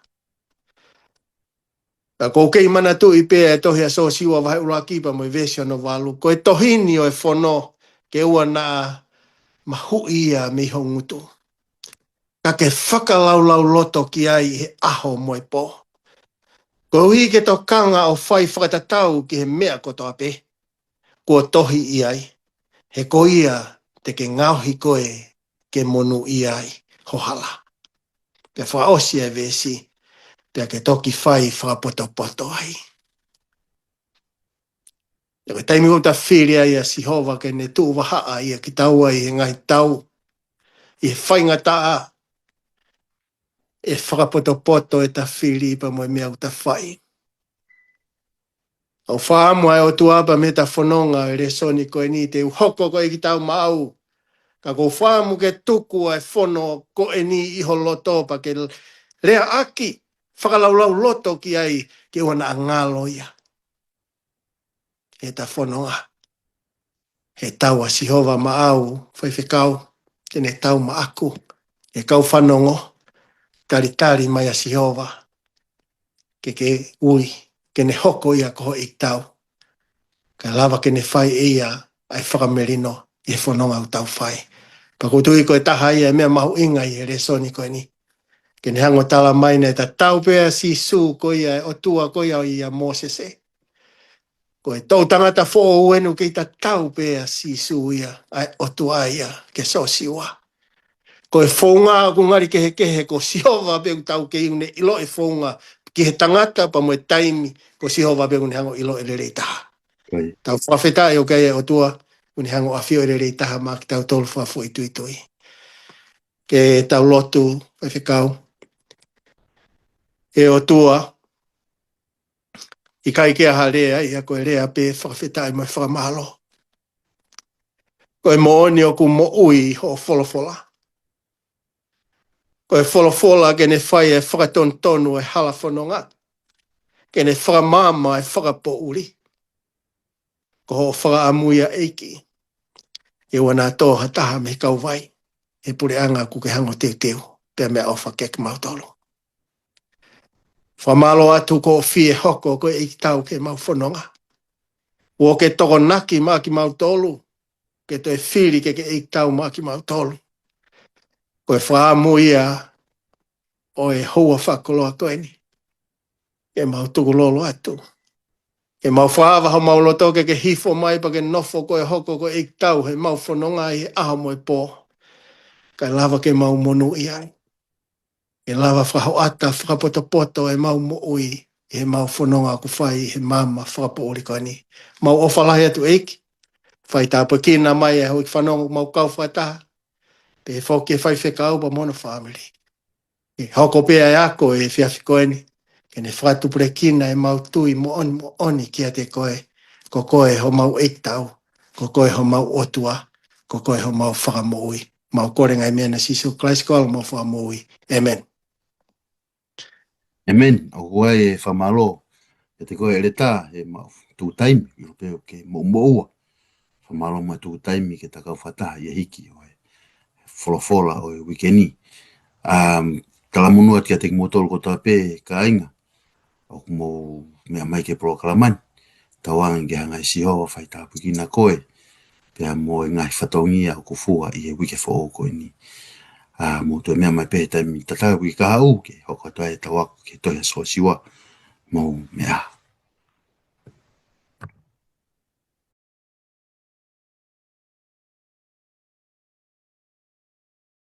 Speaker 2: Ka ko kei mana tu I pe e tohi a so siwa vai ura kipa mo I vesio no walu. Ko e tohini o e whono ke ua na mahui ia mi hongutu. Ka ke whakalaulau loto ki ai he aho mo e po. Ko hui ke to kanga o whai whakatatau ki he mea koto ape. Ko tohi I ai. He ko ia te ke ngauhi koe ke monu I ai hohala. Pe whaosi e vesi. Pea ke toki whai whakapoto ai. E koe taimi o ta whiri ai a sihova ke ne tu wahaa ia ki tau ai he ngai tau. I he whainga taa. e whakapoto e ta whiri pa mo mea uta whai. O whaamu ai o tuapa me ta whanonga e re soni koe ni te uhoko koe ki tau mau. Ka ko whaamu ke tuku ai whono koe ni iho loto pa ke rea aki whakalaulau loto ki ai ke wana ngalo ia. E ta whanonga. He tau a Sihova maau whaiwhekau tene tau ma aku. E kau whanongo tari mai a Sihova. Ke ui ke ne hoko ia koho i tau. Ka lava ke ne whai ia ai whakamerino i e whanonga u tau whai. Pakutui koe taha ia mea mahu inga i e resoni koe ni. Ke ne hango tala mai nei ta tau pēa si su koe ia o tua koe ia o ia Moses e. Koe tau tangata fō uenu ke ta tau pēa si su ia ai o tua ia ke so siwa. Koe whonga ku ngari kehe ko Sihova pe tau ke iune ilo e whonga ki he tangata pa mo e taimi ko Sihova pe une hango ilo e rerei taha. Tau whawheta e o kei o tua une hango awhio e rerei taha ma ki tau tolu whawhu i tui. Ke tau lotu e whikau. E o tua i kai kia ha rea i a koe rea pe whawheta i mai whakamahalo. Koe mo oni o ku mo ui ho wholofola. Koe wholofola ke ne whai e whakatontonu e hala whanonga. Ke ne whakamama e whakapo uri. Ko ho whakaamuia eiki. E wana toha taha me kau vai. E pure anga ku ke hango teu. Pea mea ofa kek mautolo. Whamalo atu ko fie hoko ko eiki tau ke mau whanonga. Wo ke toko naki maa ki mautolo. Ke toi whiri ke eiki tau maa ki mautolo. Koe whaamuia o e hoa whakoloa koe ni. E mau tukulolo atu. E mau whaava ho mau loto ke hifo mai pa ke nofo koe hoko koe ik tau he mau whanonga i aha mo e pō. Kai lava ke mau monu i ai. E lava whaho ata whakapoto e mau mo ui. E mau whanonga ku whai he mama whakapoori koe ni. Mau ofalahi atu eiki. Whai tāpa kina mai e hoi whanonga mau kau whataha. Pe he whoki e whai whekau pa mono family. E hoko pia e ako e whiawhi koe ni. Ke ne whakatupure kina e mau tui mo oni kia te koe. Ko koe ho mau eitau. Ko koe ho mau otua. Ko koe ho mau whakamoui. Mau korenga e mea na sisu Christ koala mau whakamoui. Amen.
Speaker 1: Amen. O kua e whamalo. E te koe e reta e mau tū taimi. I rupeo ke mo ua. Whamalo mai tū taimi ke takau whataha i a hiki. O e wholofola o e wikeni. Talamunua tia te motolo ko tape ka inga. O mo mea mai ke proklaman. Tawang ke hanga i Sihova whai tāpu ki na koe. Pea mo e ngai whataungia o kufua i e wike wha koe ni. Mo tu mea mai pe taimi tatau ki ka hau ke hoko toa e tawaku ke toia soa siwa. Mo mea.